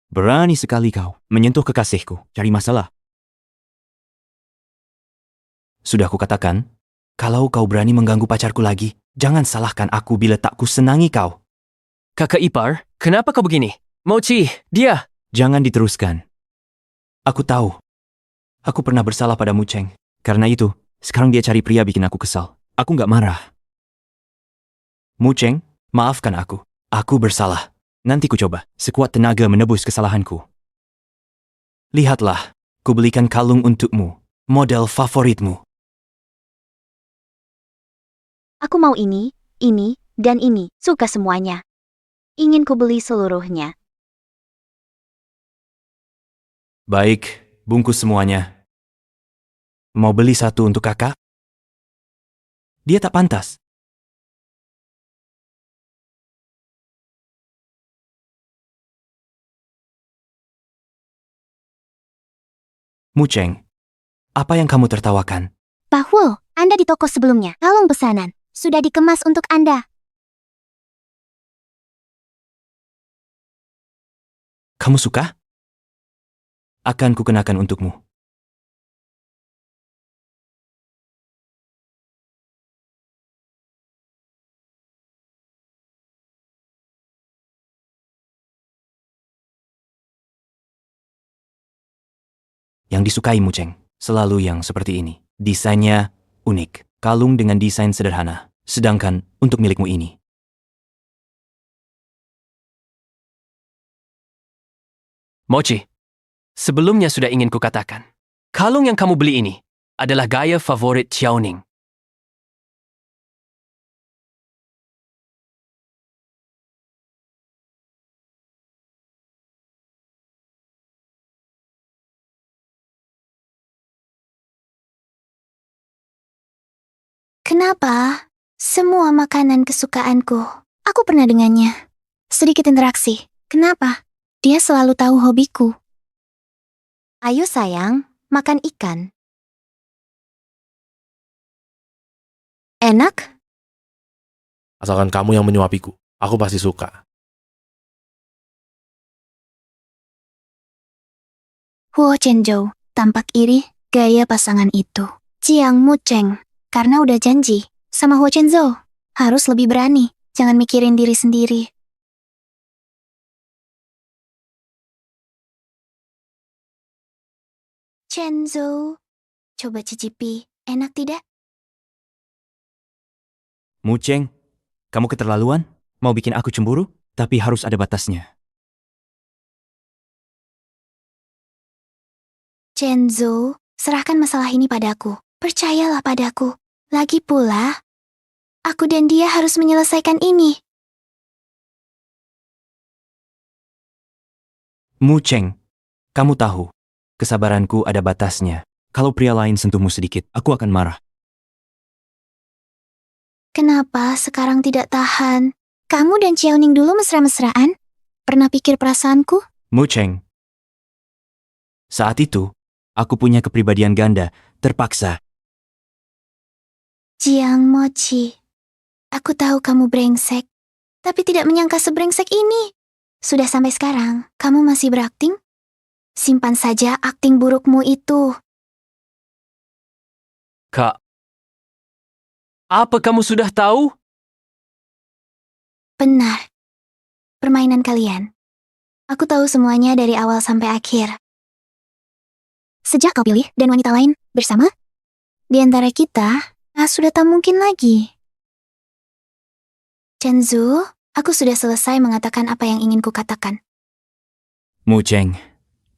[SPEAKER 3] Berani sekali kau menyentuh kekasihku, cari masalah. Sudah kukatakan, kalau kau berani mengganggu pacarku lagi, jangan salahkan aku bila tak kusenangi kau.
[SPEAKER 2] Kakak ipar, kenapa kau begini? Mochi, dia.
[SPEAKER 3] Jangan diteruskan. Aku tahu. Aku pernah bersalah pada Mucheng. Karena itu, sekarang dia cari pria bikin aku kesal. Aku nggak marah. Mucheng, maafkan aku. Aku bersalah. Nanti ku coba sekuat tenaga menebus kesalahanku. Lihatlah, ku belikan kalung untukmu. Model favoritmu.
[SPEAKER 4] Aku mau ini, dan ini. Suka semuanya. Ingin ku beli seluruhnya.
[SPEAKER 3] Baik, Bungkus semuanya. Mau beli satu untuk kakak? Dia tak pantas. Muceng, apa yang kamu tertawakan?
[SPEAKER 1] Pak Huo, Anda di toko sebelumnya. Kalung pesanan. Sudah dikemas untuk Anda.
[SPEAKER 3] Kamu suka? Akan kukenakan untukmu. Yang disukai Muceng, selalu yang seperti ini. Desainnya unik, kalung dengan desain sederhana. Sedangkan untuk milikmu ini,
[SPEAKER 2] Mochi, sebelumnya sudah ingin kukatakan, kalung yang kamu beli ini adalah gaya favorit Xiaoning.
[SPEAKER 1] Kenapa? Semua makanan kesukaanku. Aku pernah dengannya. Sedikit interaksi. Kenapa? Dia selalu tahu hobiku.
[SPEAKER 4] Ayo sayang, makan ikan. Enak?
[SPEAKER 11] Asalkan kamu yang menyuapiku, aku pasti suka.
[SPEAKER 1] Huo Chenzhou, tampak iri gaya pasangan itu. Jiang Mucheng, karena udah janji sama Huo Chenzhou, harus lebih berani. Jangan mikirin diri sendiri. Chenzhou, coba cicipi. Enak tidak?
[SPEAKER 3] Muceng, kamu keterlaluan? Mau bikin aku cemburu? Tapi harus ada batasnya.
[SPEAKER 1] Chenzhou, serahkan masalah ini padaku. Percayalah padaku. Lagi pula, aku dan dia harus menyelesaikan ini.
[SPEAKER 3] Muceng, kamu tahu, kesabaranku ada batasnya. Kalau pria lain sentuhmu sedikit, aku akan marah.
[SPEAKER 1] Kenapa sekarang tidak tahan? Kamu dan Xiaoning dulu mesra-mesraan? Pernah pikir perasaanku?
[SPEAKER 3] Muceng, saat itu, aku punya kepribadian ganda, terpaksa.
[SPEAKER 1] Jiang Mochi, aku tahu kamu brengsek, tapi tidak menyangka sebrengsek ini. Sudah sampai sekarang, kamu masih berakting? Simpan saja akting burukmu itu.
[SPEAKER 2] Kak, apa kamu sudah tahu?
[SPEAKER 1] Benar. Permainan kalian. Aku tahu semuanya dari awal sampai akhir. Sejak kau pilih dan wanita lain bersama, di antara kita, sudah tak mungkin lagi. Chenzu, aku sudah selesai mengatakan apa yang ingin kukatakan.
[SPEAKER 3] Muceng,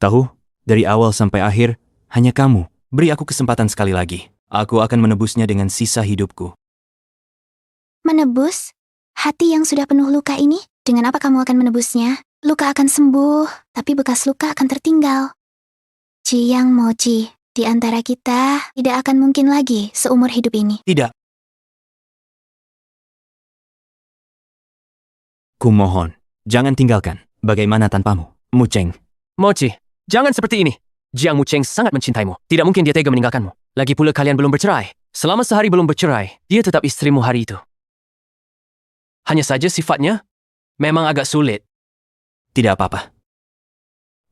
[SPEAKER 3] tahu, dari awal sampai akhir, hanya kamu. Beri aku kesempatan sekali lagi. Aku akan menebusnya dengan sisa hidupku.
[SPEAKER 1] Menebus? Hati yang sudah penuh luka ini? Dengan apa kamu akan menebusnya? Luka akan sembuh, tapi bekas luka akan tertinggal. Jiang Mochi, di antara kita tidak akan mungkin lagi seumur hidup ini.
[SPEAKER 3] Tidak. Kumohon, jangan tinggalkan. Bagaimana tanpamu, Muceng?
[SPEAKER 2] Mochi, jangan seperti ini. Jiang Mucheng sangat mencintaimu. Tidak mungkin dia tega meninggalkanmu. Lagi pula kalian belum bercerai. Selama sehari belum bercerai, dia tetap istrimu hari itu. Hanya saja sifatnya memang agak sulit.
[SPEAKER 3] Tidak apa-apa.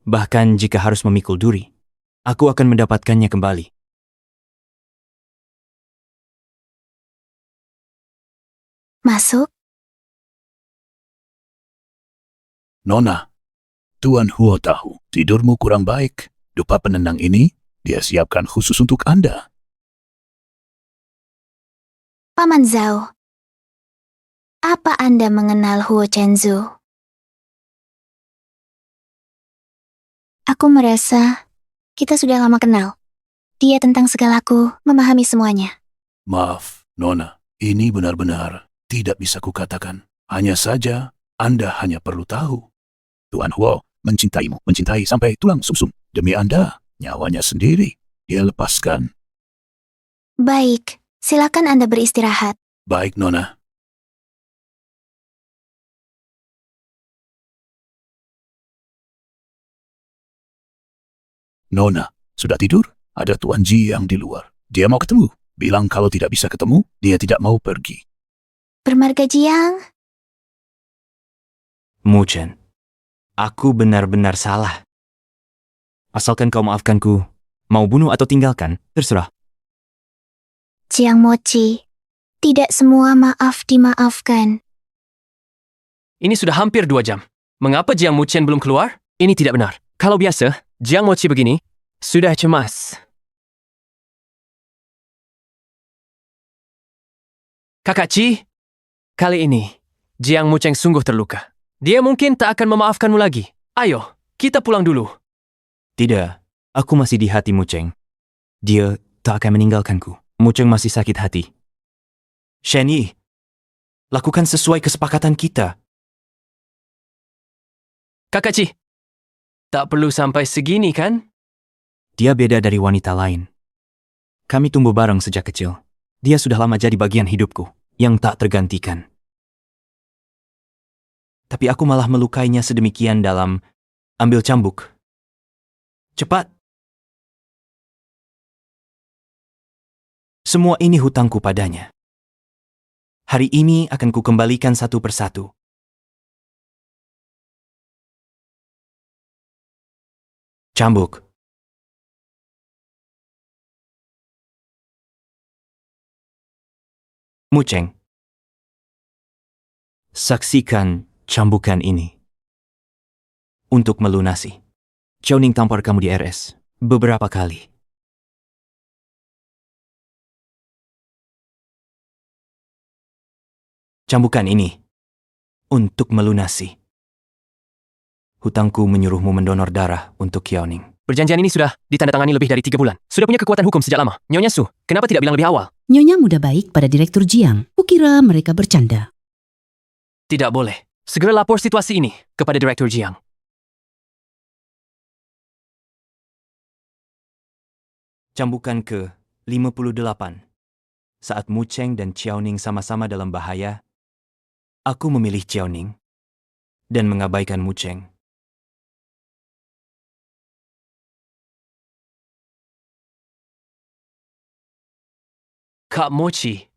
[SPEAKER 3] Bahkan jika harus memikul duri, aku akan mendapatkannya kembali.
[SPEAKER 1] Masuk.
[SPEAKER 12] Nona, Tuan Huo tahu tidurmu kurang baik. Dupa penenang ini dia siapkan khusus untuk Anda.
[SPEAKER 1] Paman Zhao, apa Anda mengenal Huo Chenzu? Aku merasa kita sudah lama kenal. Dia tentang segalaku, memahami semuanya.
[SPEAKER 12] Maaf, Nona, ini benar-benar tidak bisa kukatakan. Hanya saja Anda hanya perlu tahu. Tuan Huo mencintaimu, mencintai sampai tulang sumsum. Demi Anda, Nyawanya sendiri dia lepaskan.
[SPEAKER 1] Baik, silakan Anda beristirahat.
[SPEAKER 12] Baik, Nona. Nona, sudah tidur? Ada Tuan Jiang di luar. Dia mau ketemu. Bilang kalau tidak bisa ketemu, dia tidak mau pergi.
[SPEAKER 1] Bermarga Jiang,
[SPEAKER 3] Muchen, aku benar-benar salah. Asalkan kau maafkanku, mau bunuh atau tinggalkan, terserah.
[SPEAKER 1] Jiang Mochi, tidak semua maaf dimaafkan.
[SPEAKER 2] Ini sudah hampir 2 jam. Mengapa Jiang Muchen belum keluar? Ini tidak benar. Kalau biasa, Jiang Mochi begini, sudah cemas. Kakak Ci, kali ini, Jiang Mucheng sungguh terluka. Dia mungkin tak akan memaafkanmu lagi. Ayo, kita pulang dulu.
[SPEAKER 3] Tidak, aku masih di hati Mucheng. Dia tak akan meninggalkanku. Mucheng masih sakit hati. Shen Yi, lakukan sesuai kesepakatan kita.
[SPEAKER 2] Kakak Ci, tak perlu sampai segini kan?
[SPEAKER 3] Dia beda dari wanita lain. Kami tumbuh bareng sejak kecil. Dia sudah lama jadi bagian hidupku, yang tak tergantikan. Tapi aku malah melukainya sedemikian dalam ambil cambuk. Cepat. Semua ini hutangku padanya. Hari ini akan kukembalikan satu persatu. Cambuk. Mucheng, saksikan cambukan ini. Untuk melunasi. Chao Ning tampar kamu di RS beberapa kali. Cambukan ini untuk melunasi. Hutangku menyuruhmu mendonor darah untuk Kiao Ning.
[SPEAKER 2] Perjanjian ini sudah ditandatangani lebih dari 3 bulan. Sudah punya kekuatan hukum sejak lama. Nyonya Su, kenapa tidak bilang lebih awal?
[SPEAKER 9] Nyonya muda baik pada Direktur Jiang. Kukira mereka bercanda.
[SPEAKER 2] Tidak boleh. Segera lapor situasi ini kepada Direktur Jiang.
[SPEAKER 3] Cambukan ke-58. Saat Mucheng dan Xiao Ning sama-sama dalam bahaya, aku memilih Xiao Ning dan mengabaikan Mucheng.
[SPEAKER 2] Kak Mochi,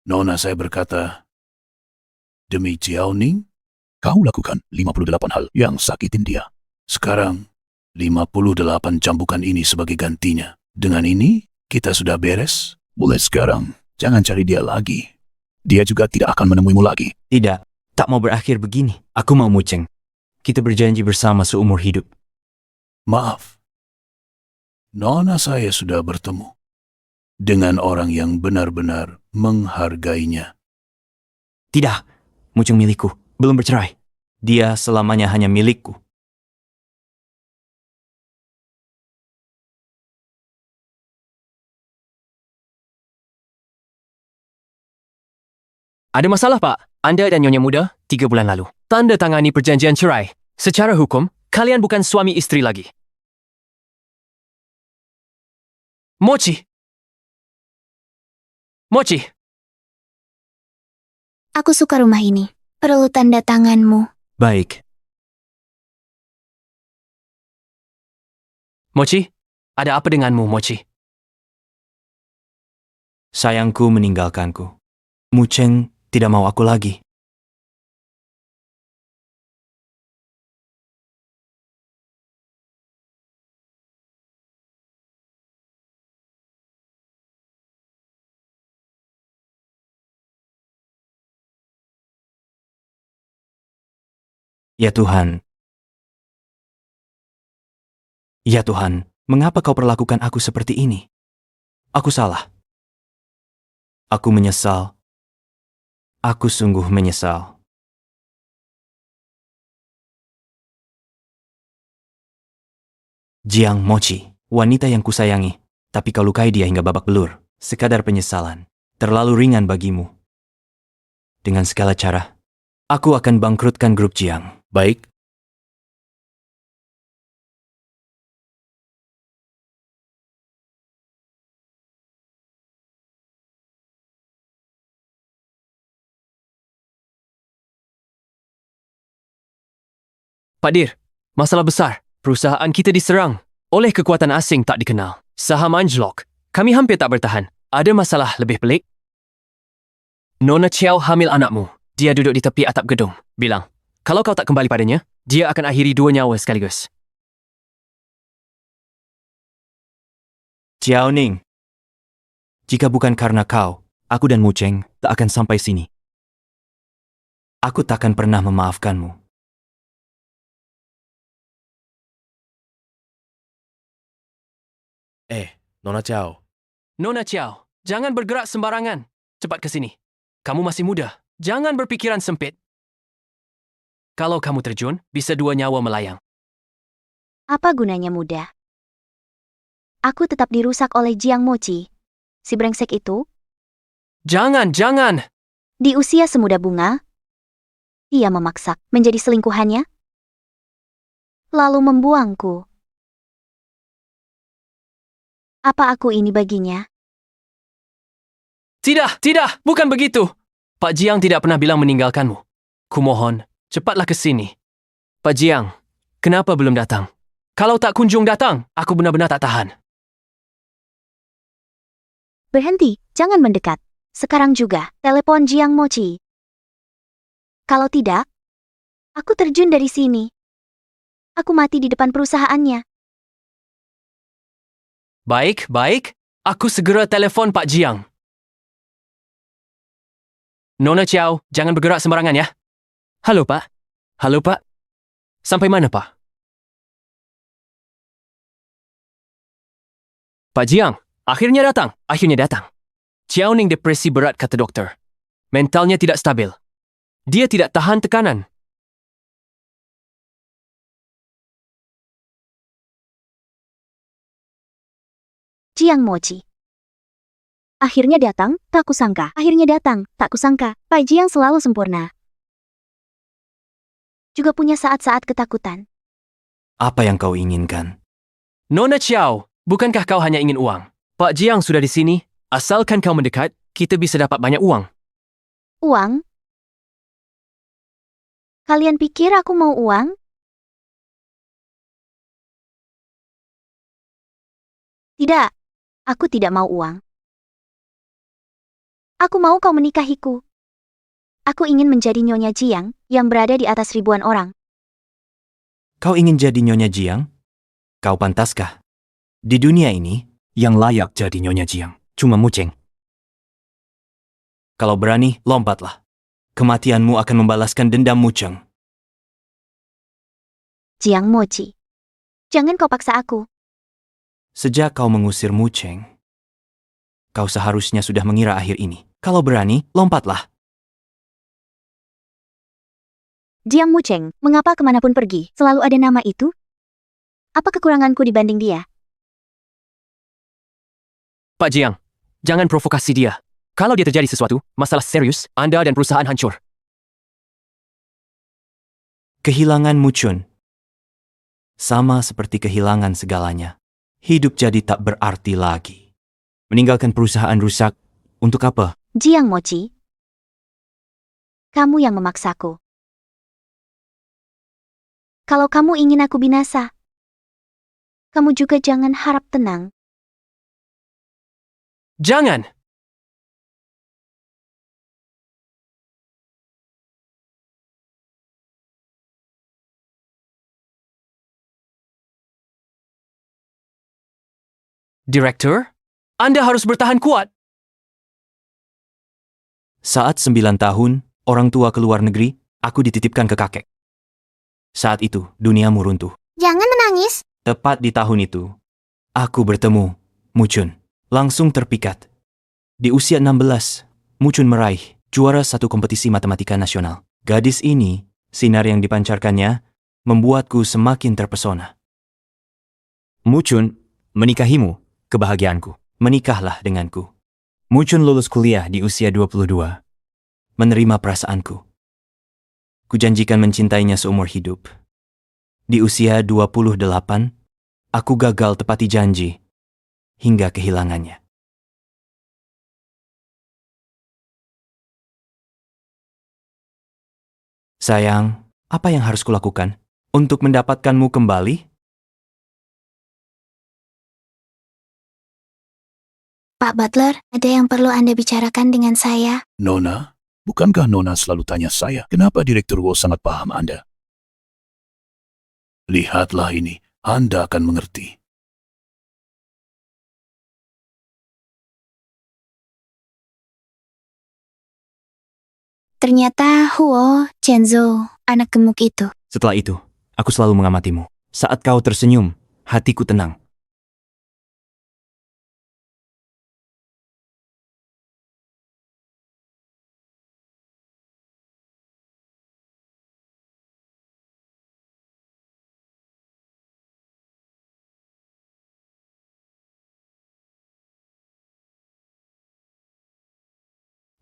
[SPEAKER 12] Nona saya berkata, demi Jiao Ning, kau lakukan 58 hal yang sakitin dia. Sekarang, 58 cambukan ini sebagai gantinya. Dengan ini, kita sudah beres. Mulai sekarang, jangan cari dia lagi. Dia juga tidak akan menemuimu lagi.
[SPEAKER 3] Tidak, tak mau berakhir begini. Aku mau Mucheng. Kita berjanji bersama seumur hidup.
[SPEAKER 12] Maaf. Nona saya sudah bertemu dengan orang yang benar-benar menghargainya.
[SPEAKER 3] Tidak, Mucheng milikku. Belum bercerai. Dia selamanya hanya milikku.
[SPEAKER 2] ada masalah Pak. Anda dan Nyonya Muda 3 bulan lalu tanda tangani perjanjian cerai. Secara hukum, kalian bukan suami istri lagi. Mochi! Mochi!
[SPEAKER 1] Aku suka rumah ini. Perlu tanda tanganmu.
[SPEAKER 3] Baik.
[SPEAKER 2] Mochi, ada apa denganmu, Mochi?
[SPEAKER 3] Sayangku meninggalkanku. Mucheng tidak mau aku lagi. Ya Tuhan. Ya Tuhan, mengapa kau perlakukan aku seperti ini? Aku salah. Aku menyesal. Aku sungguh menyesal. Jiang Mochi, wanita yang kusayangi, tapi kau lukai dia hingga babak belur. Sekadar penyesalan. Terlalu ringan bagimu. Dengan segala cara, aku akan bangkrutkan grup Jiang.
[SPEAKER 11] Baik,
[SPEAKER 2] Pak Dir, masalah besar. Perusahaan kita diserang oleh kekuatan asing tak dikenal. Saham anjlok. Kami hampir tak bertahan. Ada masalah lebih pelik? Nona Chiao hamil anakmu. Dia duduk di tepi atap gedung. Bilang, kalau kau tak kembali padanya, dia akan akhiri 2 nyawa sekaligus.
[SPEAKER 3] Jiao Ning, jika bukan karena kau, aku dan Mu Cheng tak akan sampai sini. Aku takkan pernah memaafkanmu.
[SPEAKER 11] Nona Chao.
[SPEAKER 2] Nona Chiao, jangan bergerak sembarangan. Cepat ke sini. Kamu masih muda. Jangan berpikiran sempit. Kalau kamu terjun, bisa 2 nyawa melayang.
[SPEAKER 4] Apa gunanya muda? Aku tetap dirusak oleh Jiang Mochi. Si brengsek itu,
[SPEAKER 2] Jangan!
[SPEAKER 4] di usia semuda bunga, ia memaksa menjadi selingkuhannya, lalu membuangku. Apa aku ini baginya?
[SPEAKER 2] Tidak, bukan begitu. Pak Jiang tidak pernah bilang meninggalkanmu. Kumohon, cepatlah ke sini. Pak Jiang, kenapa belum datang? Kalau tak kunjung datang, aku benar-benar tak tahan.
[SPEAKER 4] Berhenti, jangan mendekat. Sekarang juga, telepon Jiang Mochi. Kalau tidak, aku terjun dari sini. Aku mati di depan perusahaannya.
[SPEAKER 2] Baik. Aku segera telepon Pak Jiang. Nona Chiao, jangan bergerak sembarangan ya. Halo, Pak. Sampai mana, Pak? Pak Jiang, akhirnya datang. Chiao Ning depresi berat, kata dokter. Mentalnya tidak stabil. Dia tidak tahan tekanan.
[SPEAKER 4] Jiang Mochi. Akhirnya datang, tak kusangka. Pak Jiang selalu sempurna. Juga punya saat-saat ketakutan.
[SPEAKER 3] Apa yang kau inginkan?
[SPEAKER 2] Nona Chiao, bukankah kau hanya ingin uang? Pak Jiang sudah di sini. Asalkan kau mendekat, kita bisa dapat banyak uang.
[SPEAKER 4] Uang? Kalian pikir aku mau uang? Tidak, aku tidak mau uang. Aku mau kau menikahiku. Aku ingin menjadi Nyonya Jiang yang berada di atas ribuan orang.
[SPEAKER 3] Kau ingin jadi Nyonya Jiang? Kau pantaskah? Di dunia ini, yang layak jadi Nyonya Jiang cuma Mu Cheng. Kalau berani, lompatlah. Kematianmu akan membalaskan dendam Mu Cheng.
[SPEAKER 4] Jiang Mochi. Jangan kau paksa aku.
[SPEAKER 3] Sejak kau mengusir Mu Cheng, kau seharusnya sudah mengira akhir ini. Kalau berani, lompatlah.
[SPEAKER 4] Jiang Mucheng, mengapa kemanapun pergi, selalu ada nama itu? Apa kekuranganku dibanding dia?
[SPEAKER 2] Pak Jiang, jangan provokasi dia. Kalau dia terjadi sesuatu, masalah serius, Anda dan perusahaan hancur.
[SPEAKER 3] Kehilangan Mu Chun sama seperti kehilangan segalanya. Hidup jadi tak berarti lagi. Meninggalkan perusahaan rusak, untuk apa?
[SPEAKER 4] Jiang Mochi. Kamu yang memaksaku. Kalau kamu ingin aku binasa, kamu juga jangan harap tenang.
[SPEAKER 2] Jangan! Direktur, Anda harus bertahan kuat.
[SPEAKER 3] Saat 9 tahun, orang tua ke luar negeri, aku dititipkan ke kakek. Saat itu, duniamu runtuh.
[SPEAKER 1] Jangan menangis.
[SPEAKER 3] Tepat di tahun itu, aku bertemu Mu Chun. Langsung terpikat. Di usia 16, Mu Chun meraih juara satu kompetisi matematika nasional. Gadis ini, sinar yang dipancarkannya, membuatku semakin terpesona. Mu Chun, menikahimu, kebahagiaanku. Menikahlah denganku. Mu Chun lulus kuliah di usia 22. Menerima perasaanku. Kujanjikan mencintainya seumur hidup. Di usia 28, aku gagal tepati janji hingga kehilangannya. Sayang, apa yang harus kulakukan? Untuk mendapatkanmu kembali?
[SPEAKER 1] Pak Butler, ada yang perlu Anda bicarakan dengan saya.
[SPEAKER 12] Nona, bukankah Nona selalu tanya saya, kenapa Direktur Wu sangat paham Anda? Lihatlah ini, Anda akan mengerti.
[SPEAKER 1] Ternyata Huo Chenzo, anak gemuk itu.
[SPEAKER 3] Setelah itu, aku selalu mengamatimu. Saat kau tersenyum, hatiku tenang.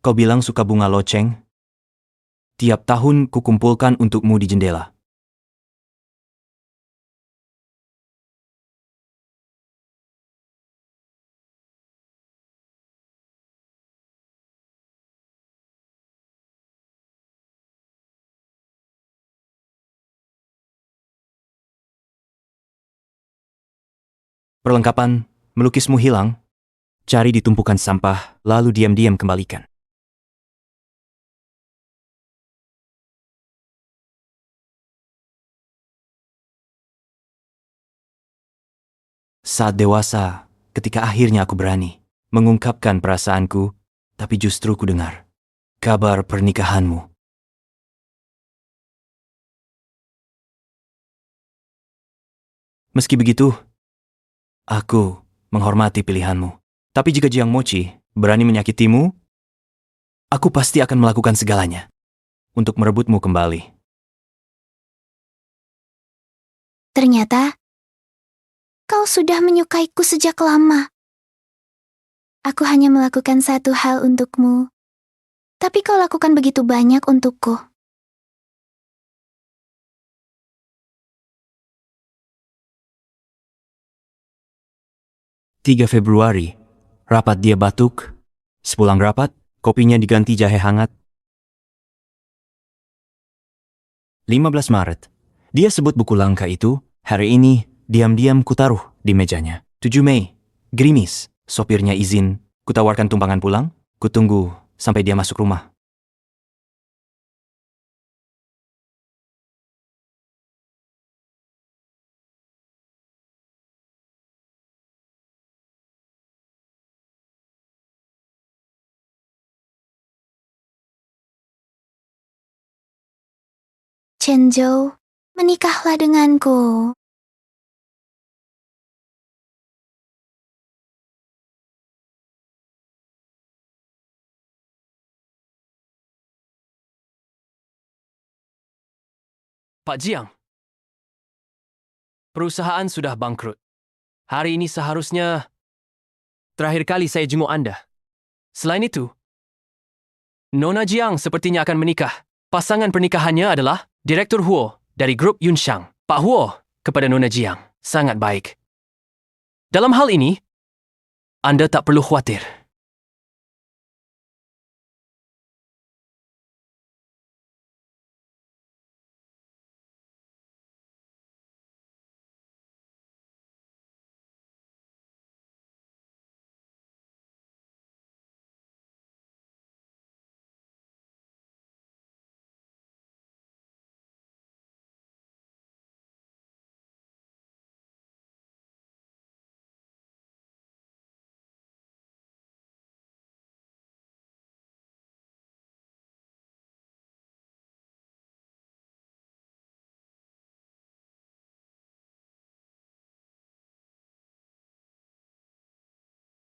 [SPEAKER 3] Kau bilang suka bunga loceng? Tiap tahun kukumpulkan untukmu di jendela. Perlengkapan melukismu hilang? Cari di tumpukan sampah, lalu diam-diam kembalikan. Saat dewasa, ketika akhirnya aku berani mengungkapkan perasaanku, tapi justru ku dengar kabar pernikahanmu. Meski begitu, aku menghormati pilihanmu. Tapi jika Jiang Mochi berani menyakitimu, aku pasti akan melakukan segalanya untuk merebutmu kembali.
[SPEAKER 1] Ternyata, kau sudah menyukaiku sejak lama. Aku hanya melakukan satu hal untukmu, tapi kau lakukan begitu banyak untukku.
[SPEAKER 3] Februari, rapat dia batuk. Sepulang rapat, kopinya diganti jahe hangat. 15 Maret, dia sebut buku langka itu. Hari ini, diam-diam kutaruh di mejanya. 7 Mei, gerimis. Sopirnya izin, kutawarkan tumpangan pulang. Kutunggu sampai dia masuk rumah.
[SPEAKER 1] Chenzo, menikahlah denganku.
[SPEAKER 2] Pak Jiang, perusahaan sudah bangkrut. Hari ini seharusnya terakhir kali saya jenguk Anda. Selain itu, Nona Jiang sepertinya akan menikah. Pasangan pernikahannya adalah Direktur Huo dari grup Yunshang. Pak Huo kepada Nona Jiang sangat baik. Dalam hal ini, Anda tak perlu khawatir.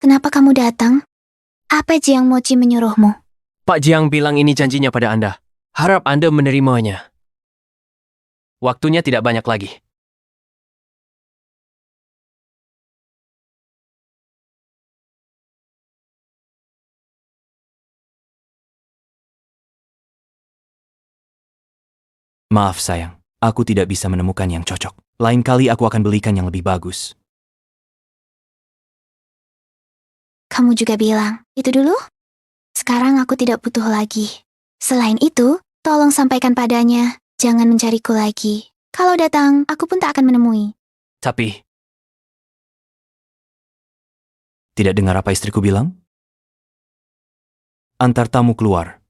[SPEAKER 1] Kenapa kamu datang? Apa Jiang Mochi menyuruhmu?
[SPEAKER 2] Pak Jiang bilang ini janjinya pada Anda. Harap Anda menerimanya. Waktunya tidak banyak lagi.
[SPEAKER 3] Maaf sayang, aku tidak bisa menemukan yang cocok. Lain kali aku akan belikan yang lebih bagus.
[SPEAKER 1] Kamu juga bilang, itu dulu? Sekarang aku tidak butuh lagi. Selain itu, tolong sampaikan padanya, jangan mencariku lagi. Kalau datang, aku pun tak akan menemui.
[SPEAKER 2] Tapi,
[SPEAKER 3] Tidak dengar apa istriku bilang? Antar tamu keluar.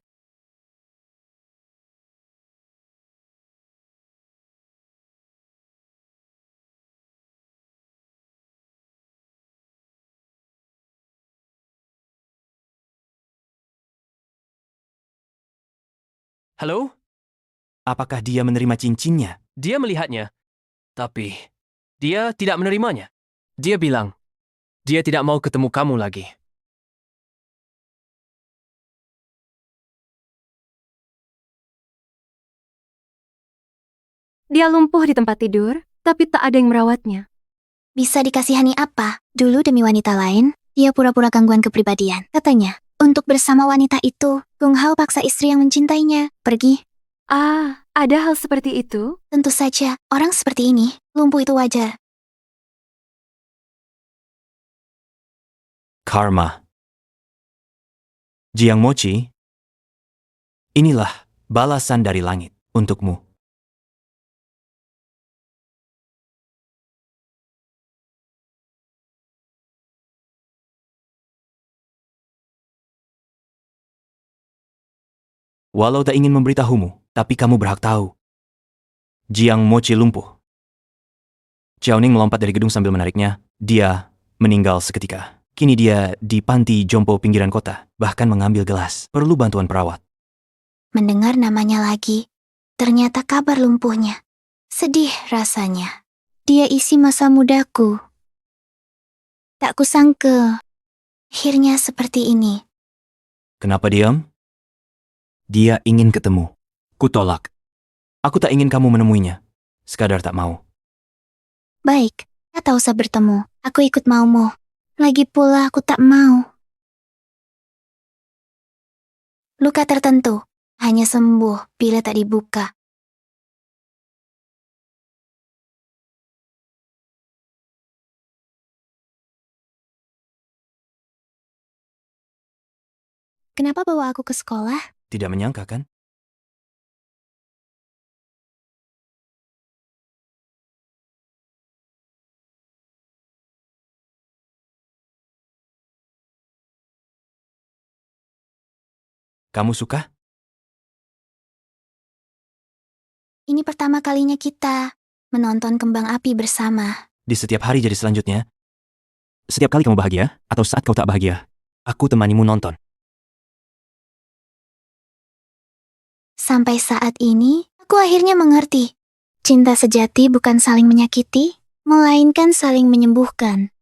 [SPEAKER 2] halo?
[SPEAKER 3] Apakah dia menerima cincinnya?
[SPEAKER 2] Dia melihatnya, tapi dia tidak menerimanya. Dia bilang, dia tidak mau ketemu kamu lagi.
[SPEAKER 6] Dia lumpuh di tempat tidur, tapi tak ada yang merawatnya.
[SPEAKER 1] Bisa dikasihani apa? Dulu demi wanita lain, dia pura-pura gangguan kepribadian. Katanya, untuk bersama wanita itu, Kung Hao paksa istri yang mencintainya pergi.
[SPEAKER 6] Ah, ada hal seperti itu?
[SPEAKER 1] Tentu saja, orang seperti ini, lumpuh itu wajar.
[SPEAKER 3] Karma. Jiang Mochi, inilah balasan dari langit untukmu. Walau tak ingin memberitahumu, tapi kamu berhak tahu. Jiang Mochi lumpuh. Xiaoning melompat dari gedung sambil menariknya. Dia meninggal seketika. Kini dia di panti jompo pinggiran kota, bahkan mengambil gelas. Perlu bantuan perawat.
[SPEAKER 1] Mendengar namanya lagi, ternyata kabar lumpuhnya. Sedih rasanya. Dia isi masa mudaku. Tak kusangka, akhirnya seperti ini.
[SPEAKER 3] Kenapa diam? Dia ingin ketemu. Kutolak. Aku tak ingin kamu menemuinya. Sekadar tak mau.
[SPEAKER 1] Baik, tak usah bertemu. Aku ikut maumu. Lagi pula aku tak mau. Luka tertentu hanya sembuh bila tak dibuka. Kenapa bawa aku ke sekolah?
[SPEAKER 3] Tidak menyangka kan? Kamu suka?
[SPEAKER 1] Ini pertama kalinya kita menonton kembang api bersama.
[SPEAKER 3] Di setiap hari jadi selanjutnya. Setiap kali kamu bahagia, atau saat kau tak bahagia, aku temanimu nonton.
[SPEAKER 1] Sampai saat ini, aku akhirnya mengerti. Cinta sejati bukan saling menyakiti, melainkan saling menyembuhkan.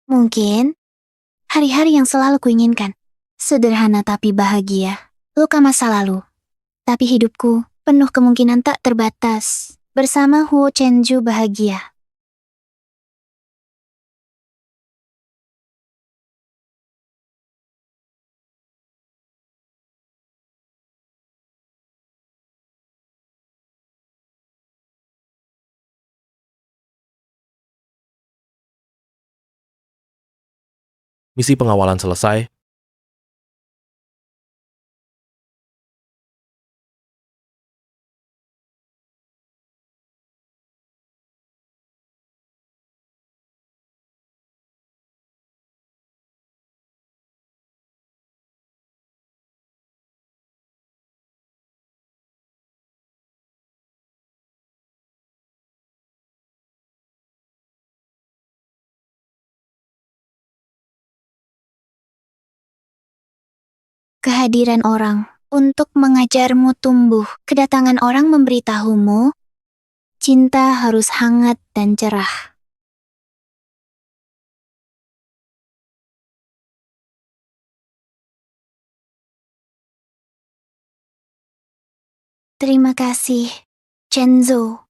[SPEAKER 1] Mungkin, hari-hari yang selalu kuinginkan. Sederhana tapi bahagia. Luka masa lalu. Tapi hidupku penuh kemungkinan tak terbatas. Bersama Huo Chenju bahagia.
[SPEAKER 11] Misi pengawalan selesai.
[SPEAKER 1] Kehadiran orang untuk mengajarmu tumbuh. Kedatangan orang memberitahumu, cinta harus hangat dan cerah. Terima kasih, Chenzo.